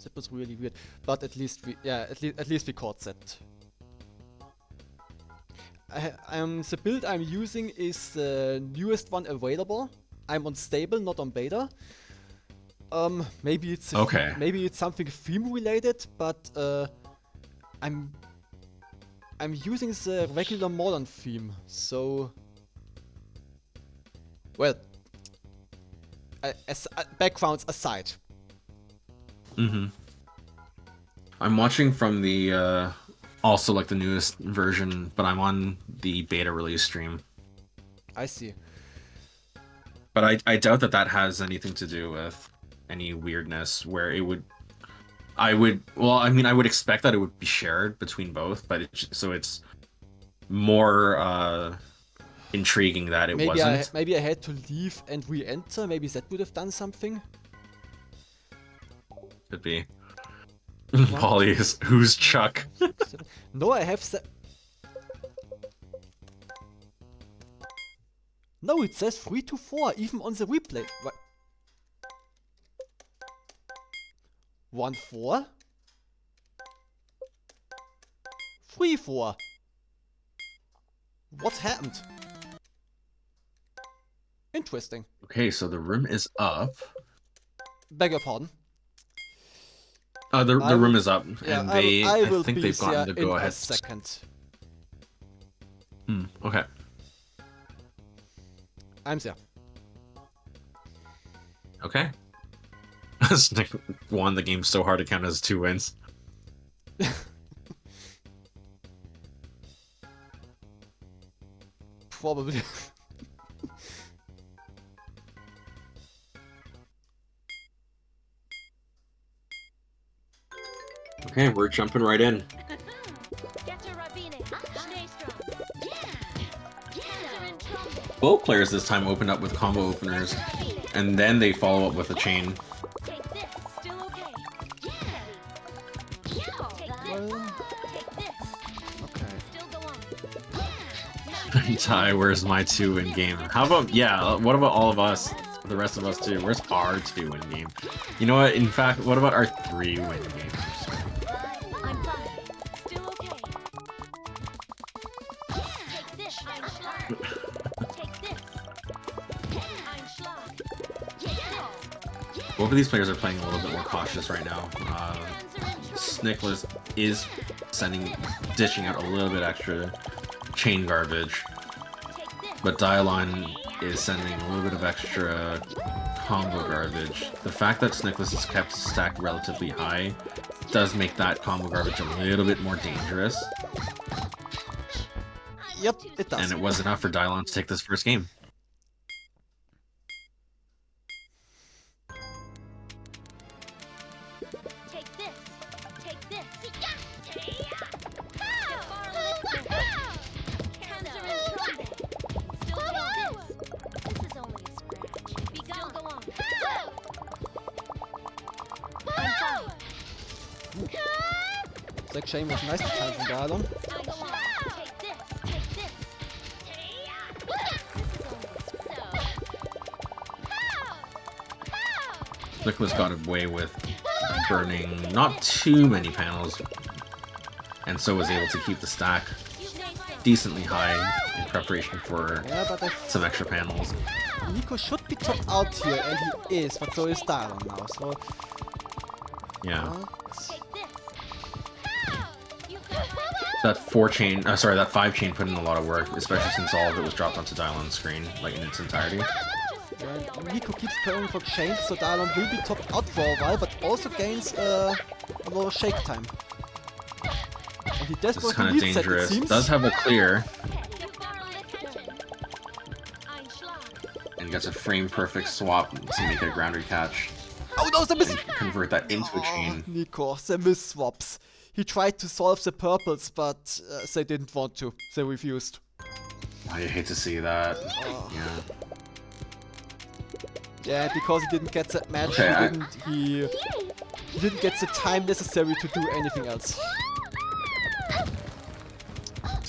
That was really weird. But at least we at least we caught that. The build I'm using is the newest one available. I'm on stable, not on beta. Maybe it's Okay. maybe it's something theme related, but I'm using the regular modern theme, so well. Backgrounds aside. Mm-hmm. I'm watching from the also like the newest version, but I'm on the beta release stream. I see. But I doubt that has anything to do with any weirdness where it would. I would expect that it would be shared between both, but so it's more intriguing that it wasn't. Maybe I had to leave and re-enter. Maybe that would have done something. Could be. Polly is who's Chuck? No, I have No, it says 3-4, even on the replay. 1-4. 3-4. What happened? Interesting. Okay, so the room is up. Beg your pardon. The I room will- is up, Yeah, and I will think be they've gotten the there in go a ahead. second. Okay. I'm there. Okay. Snick won the game so hard to count as 2 wins. Probably. Okay, we're jumping right in. Get to Rabine. Schneestrom. Panzer and Trumpet. Both players this time opened up with combo openers, and then they follow up with a chain. Take this. Still okay. Take this. Take this. Okay. Still go on. Ty, where's my 2 in game? How about, yeah, what about all of us? The rest of us too. Where's our 2 win game? You know what? In fact, what about our 3 win games? I'm fine. Still okay. Take this. Ein Schlag. Take this. Ein Schlag. Take this. Both of these players are playing a little bit more cautious right now. Snickless is dishing out a little bit extra chain garbage, Take this. but Dylon is sending a little bit of extra combo garbage. The fact that Snickless is kept stacked relatively high does make that combo garbage a little bit more dangerous, Yep, it does. and it was enough for Dylon to take this first game. Take this. Take this. Get far lifted. Panzer and Trumpet. Still take this. This is only a scratch. Still go on. I'm fine. Zack Shane was nice this time from Dylon. Still go on. Take this. Take this. This is only a scratch. Snickless got away with burning not too many panels, and so was able to keep the stack decently high in preparation for Yeah, but some extra top Nico should be top out here, and he is, but so is Dylon now, so... Yeah. But- Take this. You got my that 4-chain, sorry, that 5-chain put in a lot of work, especially since all of it was dropped onto Dylon's screen, like in its entirety. Yeah, Nico keeps going for chains, so Dylon will be topped out for a while, but also gains a lot of shake time. And he This is desperately kind of needs that, it dangerous. seems. Does have a clear, Einschlag. and gets a frame perfect swap to make it a ground catch Oh no, the miss! and convert that into a chain. Nico, the miss swaps. He tried to solve the purples, but they didn't want to. They refused. I hate to see that. Yeah. Yeah, because he didn't get that match, Okay, he didn't get the time necessary to do anything else.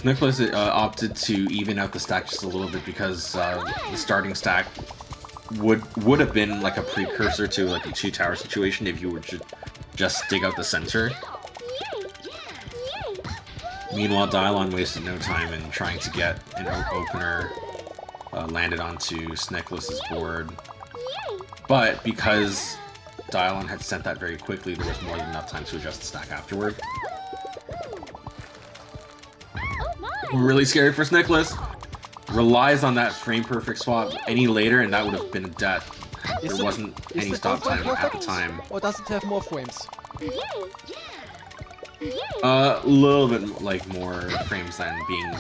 Nicholas opted to even out the stack just a little bit because the starting stack would have been like a precursor to like a 2-tower situation if you were to just dig out the center. Meanwhile, Dylon wasted no time in trying to get an opener landed onto Snicklus's board. But because Dylon had sent that very quickly, there was more than enough time to adjust the stack afterward. Really scary for Snicklas. Relies on that frame perfect swap any later, and that would have been a death. There wasn't any stop time at the time. Or does it have more frames? A little bit like more frames than being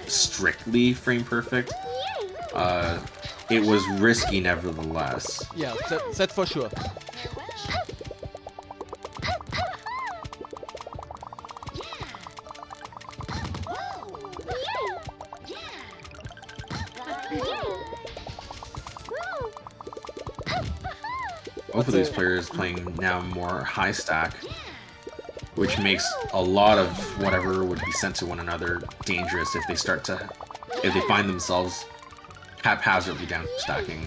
strictly frame perfect. It was risky nevertheless. Yeah, that for sure. Both of these players playing now more high stack, which makes a lot of whatever would be sent to one another dangerous if they find themselves haphazardly down stacking.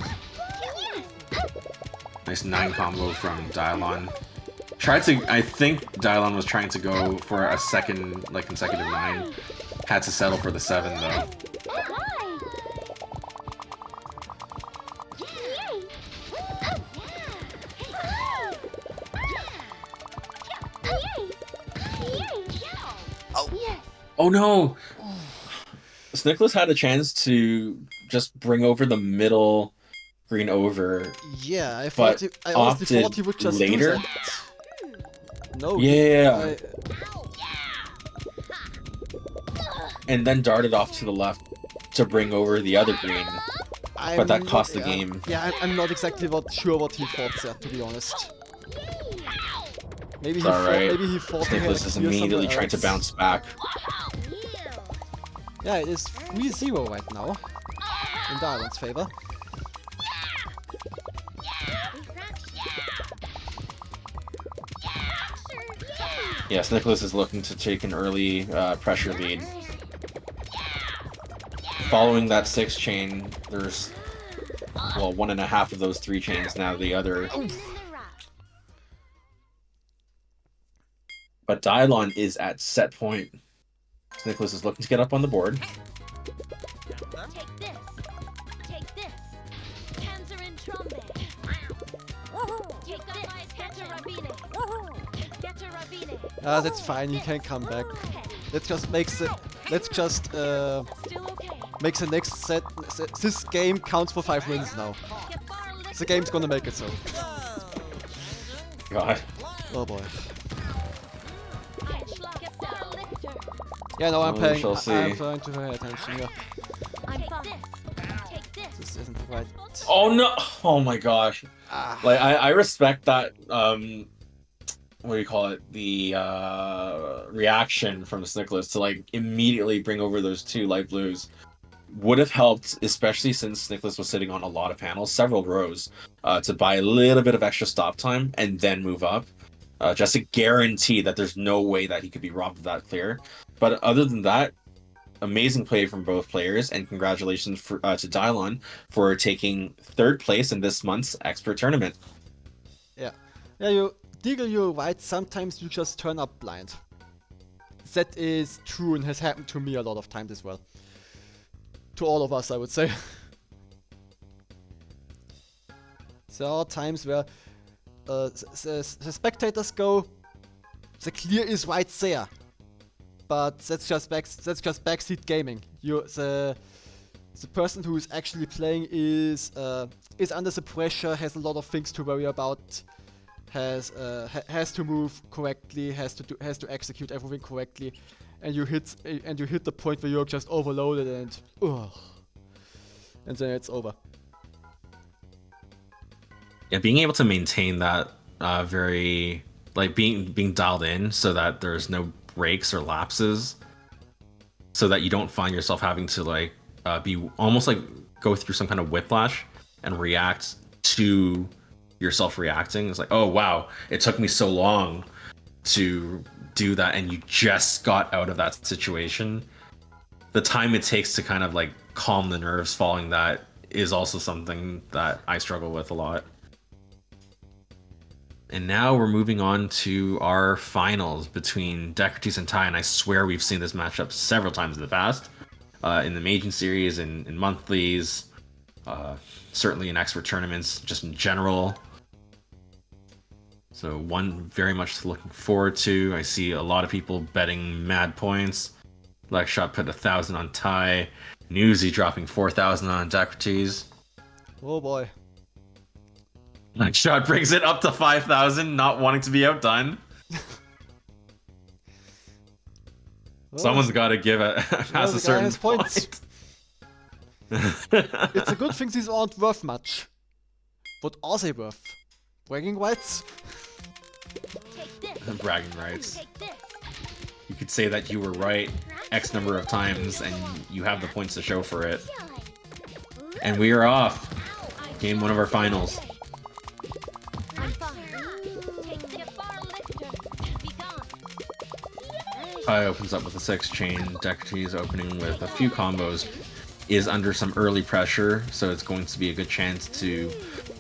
Nice 9 combo from Dylon. I think Dylon was trying to go for a second, like consecutive 9. Had to settle for the 7 though. Oh no! Snicklas had a chance to just bring over the middle green over. Yeah, I But thought I honestly thought he would just later? do that. No. Yeah. And then darted off to the left to bring over the other green. But that cost the game. Yeah, I'm not exactly sure what he thought there, to be honest. Maybe he thought he had Snicklas is clear immediately somewhere trying to else. bounce back. Yeah, it is 3-0 right now. In Dylon's favor. Yes, Snicklas is looking to take an early pressure lead. Following that 6 chain, there's, well, 1.5 of those 3 chains now, the other. But Dylon is at set point. Snicklas is looking to get up on the board. Take this. Take this. Tanzerine Trombe. Take this. Get a Rabine. Get a Rabine. Ah, that's fine, he can come back. Let's just Still okay. make the next set. This game counts for 5 wins now. Get far lick. The game's gonna make it so. God. Oh boy. Einschlag. Get far lichter. Yeah, no, I'm We paying. shall see. I'm trying to pay attention. Yeah, I'm fine. Take this. this isn't right. Oh no! Oh my gosh. Ah, Like, I respect that, what do you call it? The reaction from Snicklas to, like, immediately bring over those 2 light blues. Would have helped, especially since Snicklas was sitting on a lot of panels, several rows, to buy a little bit of extra stop time and then move up. Just to guarantee that there's no way that he could be robbed of that clear. But other than that, amazing play from both players, and congratulations to Dylon for taking 3rd place in this month's Expert Tournament. yeah, Deagle, you're right. Sometimes you just turn up blind. That is true and has happened to me a lot of times as well. To all of us, I would say. There are times where the spectators go, the clear is right there. but that's just backseat gaming. The person who is actually playing is under the pressure, has a lot of things to worry about, has to move correctly, has to execute everything correctly, and you hit the point where you're just overloaded and then it's over. Yeah, being able to maintain that very like being dialed in so that there's no breaks or lapses, so that you don't find yourself having to like be almost like go through some kind of whiplash and react to yourself reacting. It's like, oh wow, it took me so long to do that, and you just got out of that situation. The time it takes to kind of like calm the nerves following that is also something that I struggle with a lot. And now we're moving on to our finals between Dekratis and Tai, and I swear we've seen this matchup several times in the past, in the Majin series, in monthlies, certainly in expert tournaments, just in general. So one very much looking forward to. I see a lot of people betting mad points. Lexshot put 1,000 on Tai. Newsy dropping 4,000 on Dekratis. Oh boy. Lexshot brings it up to 5,000, not wanting to be outdone. Someone's got to give it past a certain point. It's a good thing these aren't worth much. What are they worth? Bragging rights? Bragging rights. You could say that you were right X number of times and you have the points to show for it. And we are off. Game 1 of our finals. Tai opens up with a 6 chain. Dekratis opening with a few combos. Is under some early pressure, so it's going to be a good chance to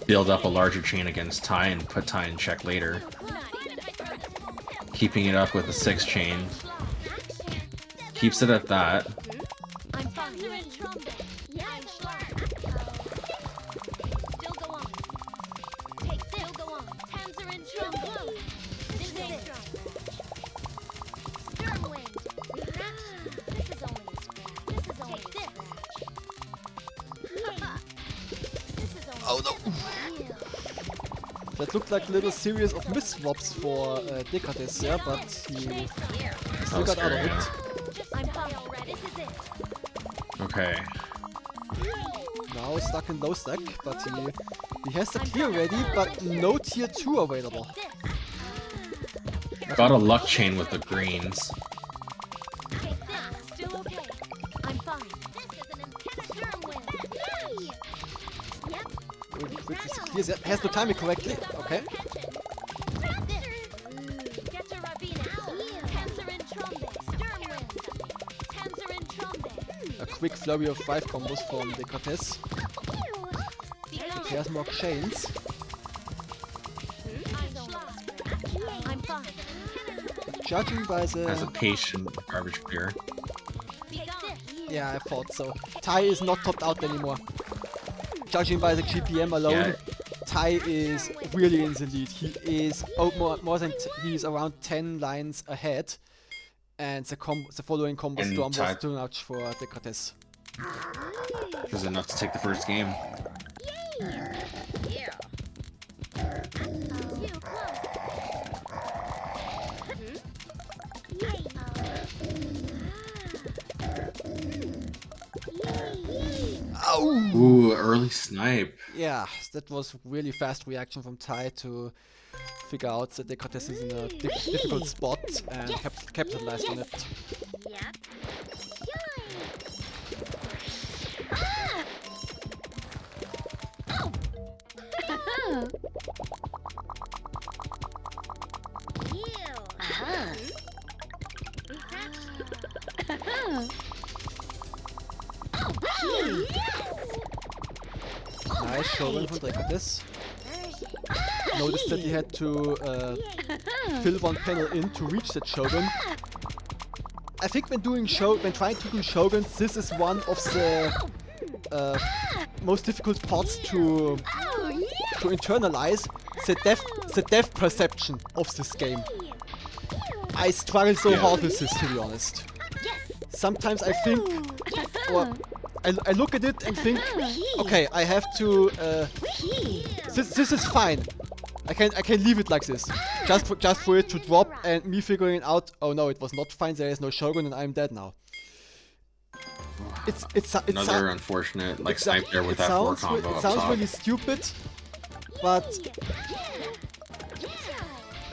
build up a larger chain against Tai and put Tai in check later. Keeping it up with a 6 chain. Keeps it at that. Oh no! That looked like a little series of miss-swaps for Dekratis, yeah, but he still got out of it. Okay. Now stuck in low stack, but he has the clear ready, but no tier 2 available. Got a luck chain with the greens. He has no timing correctly. Okay. A quick flurry of 5 combos from Dekratis. He has more chains. Judging by the... As a patient garbage clear. Yeah, I thought so. Tai is not topped out anymore. Judging by the GPM alone, Tai is really in the lead. He is he's around 10 lines ahead, and the following combo storm was too much for Dekratis. It was enough to take the first game. Ooh, early snipe. Yeah, that was really fast reaction from Tai to figure out that Dekratis is in a difficult spot and capitalized on it. Nice showing from Dekratis. Noticed that he had to fill one panel in to reach that Shogun. I think when trying to do Shoguns, this is one of the most difficult parts to internalize the depth perception of this game. I struggle so Yeah. hard with this, to be honest. Sometimes I think, or I look at it and think, okay, I have to. This is fine. I can leave it like this, just for it to drop and me figuring out. Oh no, it was not fine. There is no Shogun and I'm dead now. It's Another unfortunate like snipe there with that 4 combo It up sounds top. really stupid, but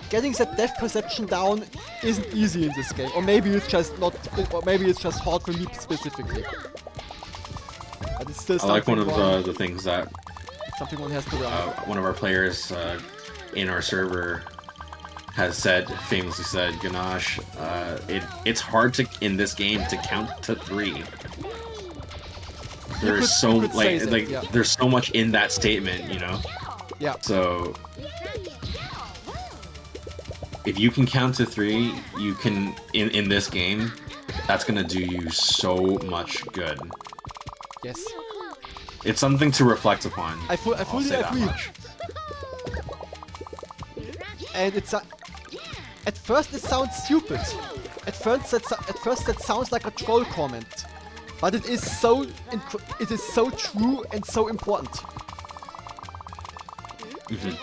getting that depth perception down isn't easy in this game. Or maybe it's just not. Or maybe it's just hard for me specifically. But it's still I like one of something the things that something one has to learn. one of our players in our server has famously said, Ganache, it's hard to in this game to count to 3. There is so you could say that, yeah. there's so much in that statement, you know. Yeah. So if you can count to 3, you can in this game. That's gonna do you so much good. Yes. It's something to reflect upon. I I'll fully say that agree. much. And it's at first it sounds stupid. At first that sounds like a troll comment, but it is so true and so important. Mhm.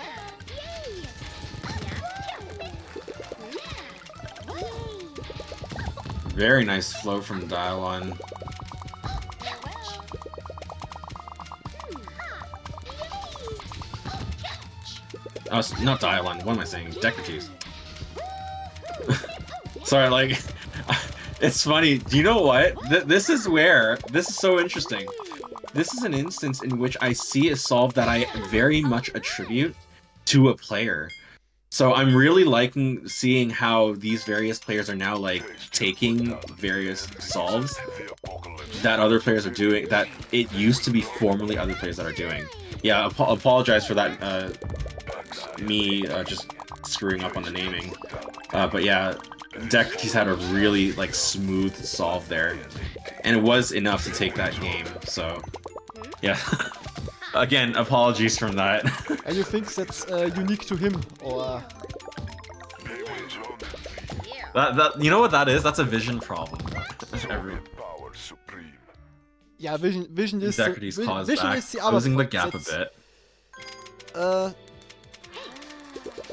Very nice flow from Dialon. Oh, not Dialon. What am I saying? Decrates. Sorry, like, it's funny. Do you know what? This is so interesting. This is an instance in which I see a solve that I very much attribute to a player. So I'm really liking seeing how these various players are now like taking various solves that other players are doing that it used to be formerly other players that are doing. Yeah, apologize for that. Me just screwing up on the naming. But yeah, Decrates had a really like smooth solve there, and it was enough to take that game. So yeah. Again, apologies from that. And you think that's unique to him, or? That you know what that is? That's a vision problem. Yeah, vision is Decrates caused vision back, is the other closing the part. gap a That's, bit.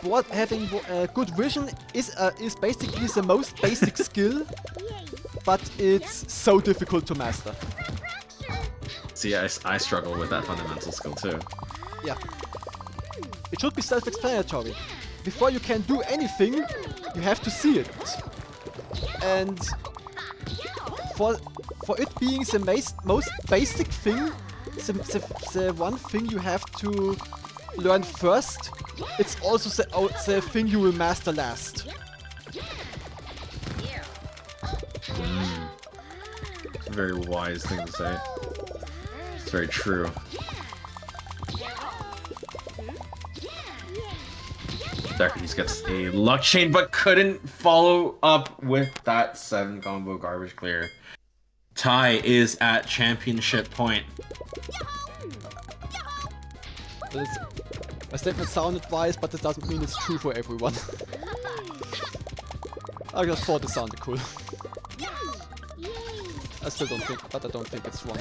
What having good vision is basically the most basic skill, but it's so difficult to master. See, I struggle with that fundamental skill too. Yeah. It should be self-explanatory. Before you can do anything, you have to see it. And for it being the most basic thing, the one thing you have to learn first, it's also the thing you will master last. It's a very wise thing to say. It's very true. Decrates gets a luck chain, but couldn't follow up with that 7 combo garbage clear. Tai is at championship point. My statement sounded wise, but it doesn't mean it's true for everyone. I just thought it sounded cool. I still don't think, but I don't think it's wrong.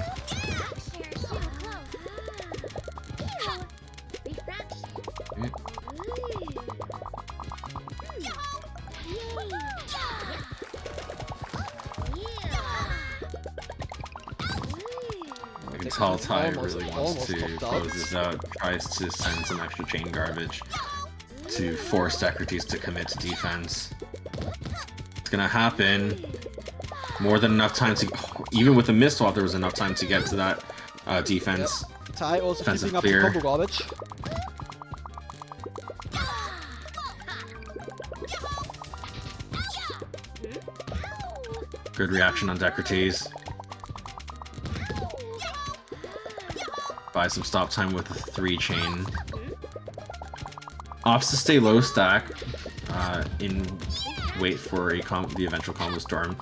I can tell Tai really wants almost to popped close out. this out, tries to send some extra chain garbage to force Decrates to commit to defense. It's gonna happen. More than enough time to, even with the missed swap, there was enough time to get to that defense. Tai also Defensive picking up clear. the combo garbage. Good reaction on Decrates. Buy some stop time with a 3 chain. Opts to stay low stack in wait for the eventual combo storm.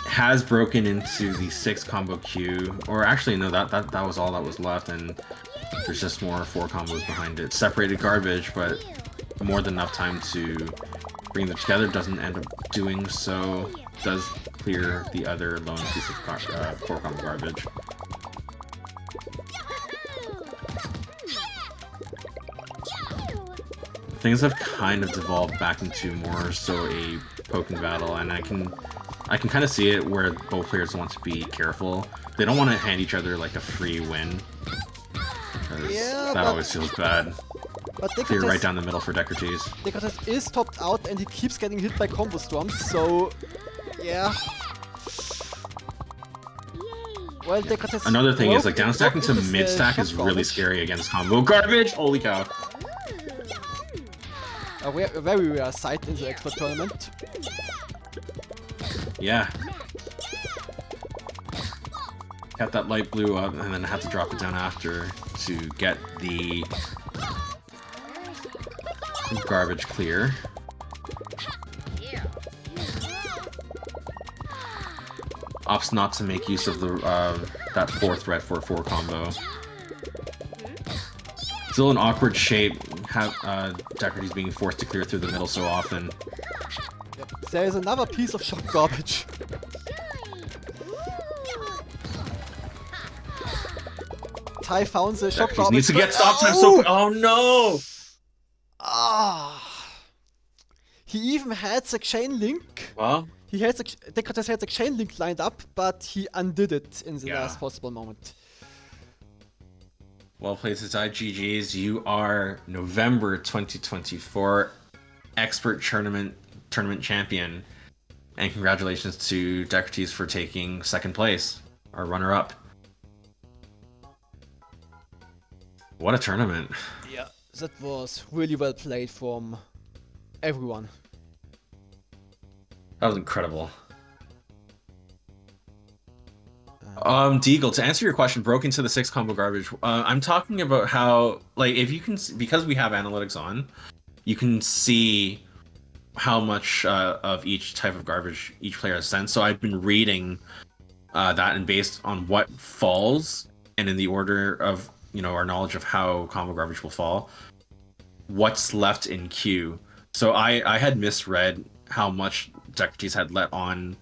Has broken into the 6 combo queue, or actually no, that was all that was left, and there's just more 4 combos behind it. Separated garbage, but more than enough time to bringing them together doesn't end up doing so. Does clear the other lone piece of core combo garbage. Things have kind of devolved back into more so a poking battle, and I can kind of see it where both players want to be careful. They don't want to hand each other like a free win. Yeah, that always feels bad. But Clear right down the middle for Dekrates. Dekrates is topped out and he keeps getting hit by combo storms, so yeah. Well, Dekrates. Another thing is like down stacking to mid stack is really scary against combo garbage. Holy cow! A very rare sight in the expert tournament. Yeah. Kept that light blue up and then had to drop it down after to get the garbage clear. Opts not to make use of the that 4th red 4/4 combo. Still an awkward shape. Have Dekrates being forced to clear through the middle so often. Yep. There is another piece of shock garbage. Tai found the shock garbage. Needs to get stopped. Oh no! Ah. He even had the chain link. Well, He had Dekrates had the chain link lined up, but he undid it in the last possible moment. well played, Tatai. GG's. You are November 2024 expert tournament champion, and congratulations to Dekrates for taking 2nd place, or runner-up. What a tournament! Yeah, that was really well played from everyone. That was incredible. Deagle, to answer your question, broke into the 6 combo garbage. I'm talking about how, like, if you can, because we have analytics on, you can see how much of each type of garbage each player has sent. So I've been reading that, and based on what falls, and in the order of, you know, our knowledge of how combo garbage will fall, what's left in queue. So I had misread how much Dekrates had let on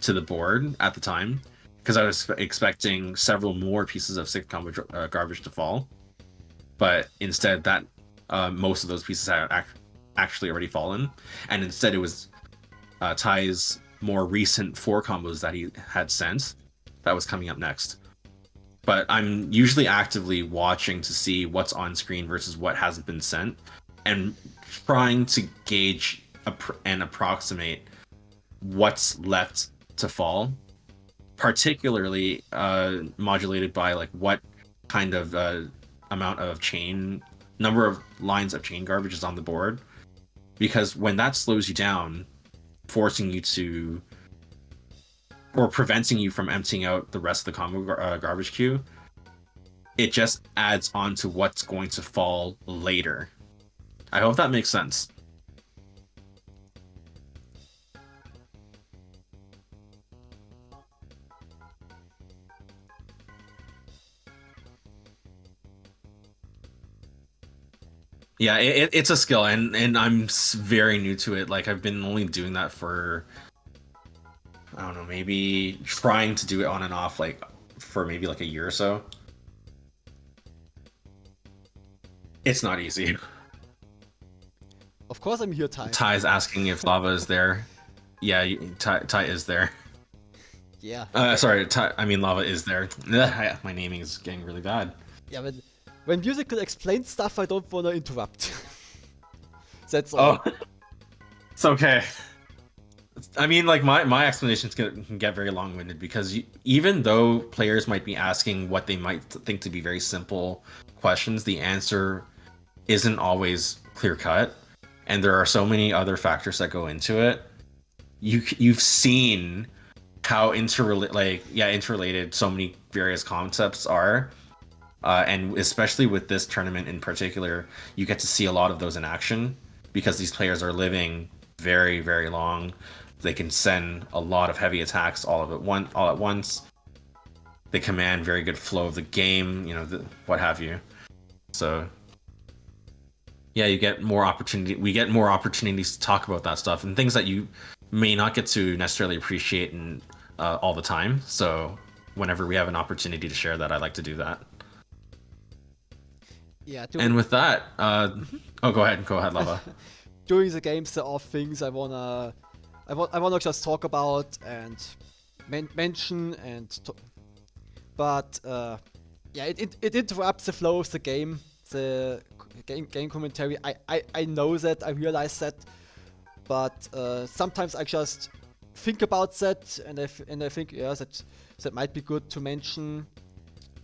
to the board at the time, because I was expecting several more pieces of 6 combo garbage to fall, but instead that most of those pieces had actually already fallen, and instead it was Ty's more recent 4 combos that he had sent that was coming up next. But I'm usually actively watching to see what's on screen versus what hasn't been sent, and trying to gauge and approximate what's left to fall, particularly modulated by like what kind of amount of number of lines of chain garbage is on the board, because when that slows you down, forcing you to, or preventing you from emptying out the rest of the combo garbage queue, it just adds on to what's going to fall later. I hope that makes sense. Yeah, it's a skill, and I'm very new to it. Like, I've been only doing that for, I don't know, maybe trying to do it on and off, like, for maybe like a year or so. It's not easy. Of course I'm here, Ty. Ty's asking if Lava is there. Yeah, Ty is there. Yeah. Sorry, Lava is there. My naming is getting really bad. Yeah, when Musical explains stuff, I don't wanna interrupt. That's all. Oh, it's okay. I mean, like, my explanations can get very long-winded, because even though players might be asking what they might think to be very simple questions, the answer isn't always clear-cut, and there are so many other factors that go into it. You've seen how interrelated so many various concepts are, and especially with this tournament in particular, you get to see a lot of those in action, because these players are living very, very long. They can send a lot of heavy attacks all at once. They command very good flow of the game, what have you. So yeah, you get more opportunity. We get more opportunities to talk about that stuff and things that you may not get to necessarily appreciate and all the time. So whenever we have an opportunity to share that, I like to do that. Yeah, And with that, oh, go ahead, Lava. during the games there are things I wanna just talk about and mention but yeah, it interrupts the flow of the game, the game commentary. I know that, I realize that, but sometimes I just think about that, and I think, yeah, that might be good to mention,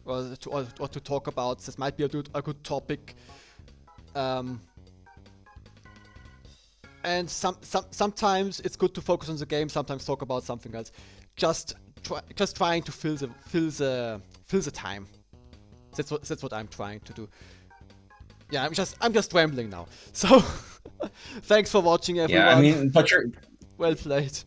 or to talk about. This might be a good topic. And sometimes it's good to focus on the game. Sometimes talk about something else. Just trying to fill the time. That's what I'm trying to do. Yeah, I'm just rambling now. So thanks for watching, everyone. Yeah, I mean, but you're. Well played.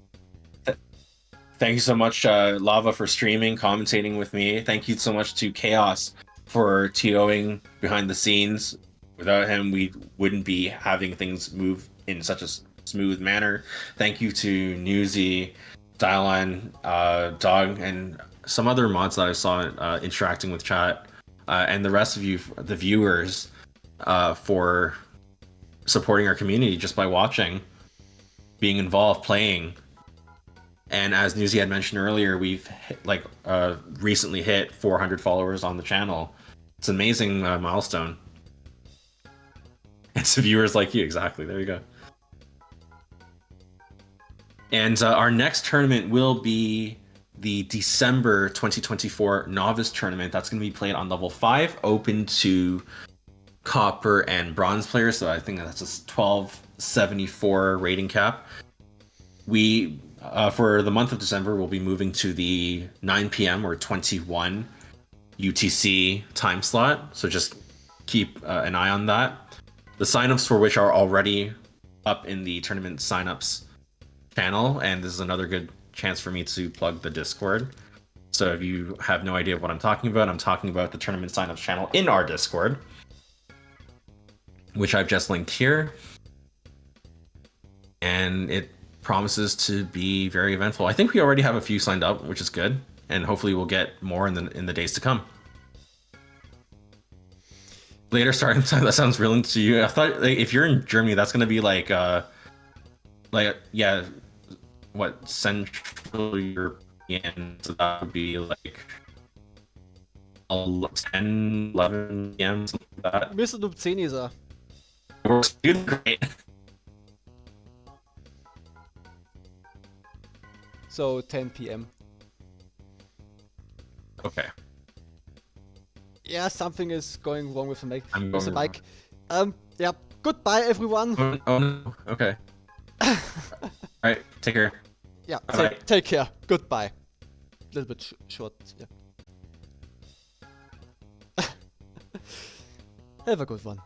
Thank you so much, Lava, for streaming, commentating with me. Thank you so much to Chaos for TOing behind the scenes. Without him, we wouldn't be having things move in such a smooth manner. Thank you to Newsy, Dialon, Dog, and some other mods that I saw interacting with chat, and the rest of you, the viewers, for supporting our community just by watching, being involved, playing. And as Newsy had mentioned earlier, we've recently hit 400 followers on the channel. It's an amazing milestone. It's viewers like you, exactly. There you go. And our next tournament will be the December 2024 Novice Tournament. That's going to be played on level 5, open to Copper and Bronze players. So I think that's a 1274 rating cap. We, for the month of December, we'll be moving to the 9 p.m. or 21 UTC time slot. So just keep an eye on that. The signups for which are already up in the tournament signups channel, and this is another good chance for me to plug the Discord. So if you have no idea what I'm talking about the tournament signups channel in our Discord, which I've just linked here, and it promises to be very eventful. I think we already have a few signed up, which is good, and hopefully we'll get more in the days to come. Later starting time, that sounds brilliant to you. I thought, like, if you're in Germany, that's gonna be like yeah, what, Central European, so that would be like 10, 11 p.m., something like that. Mr. um 10 ist er. Works great. So 10 p.m. Okay. Yeah, something is going wrong with the mic. I'm With the going mic. Yeah, goodbye, everyone. Oh no, okay. Alright, take care. Yeah, Bye-bye. take care. Goodbye. A little bit short, yeah. Have a good one.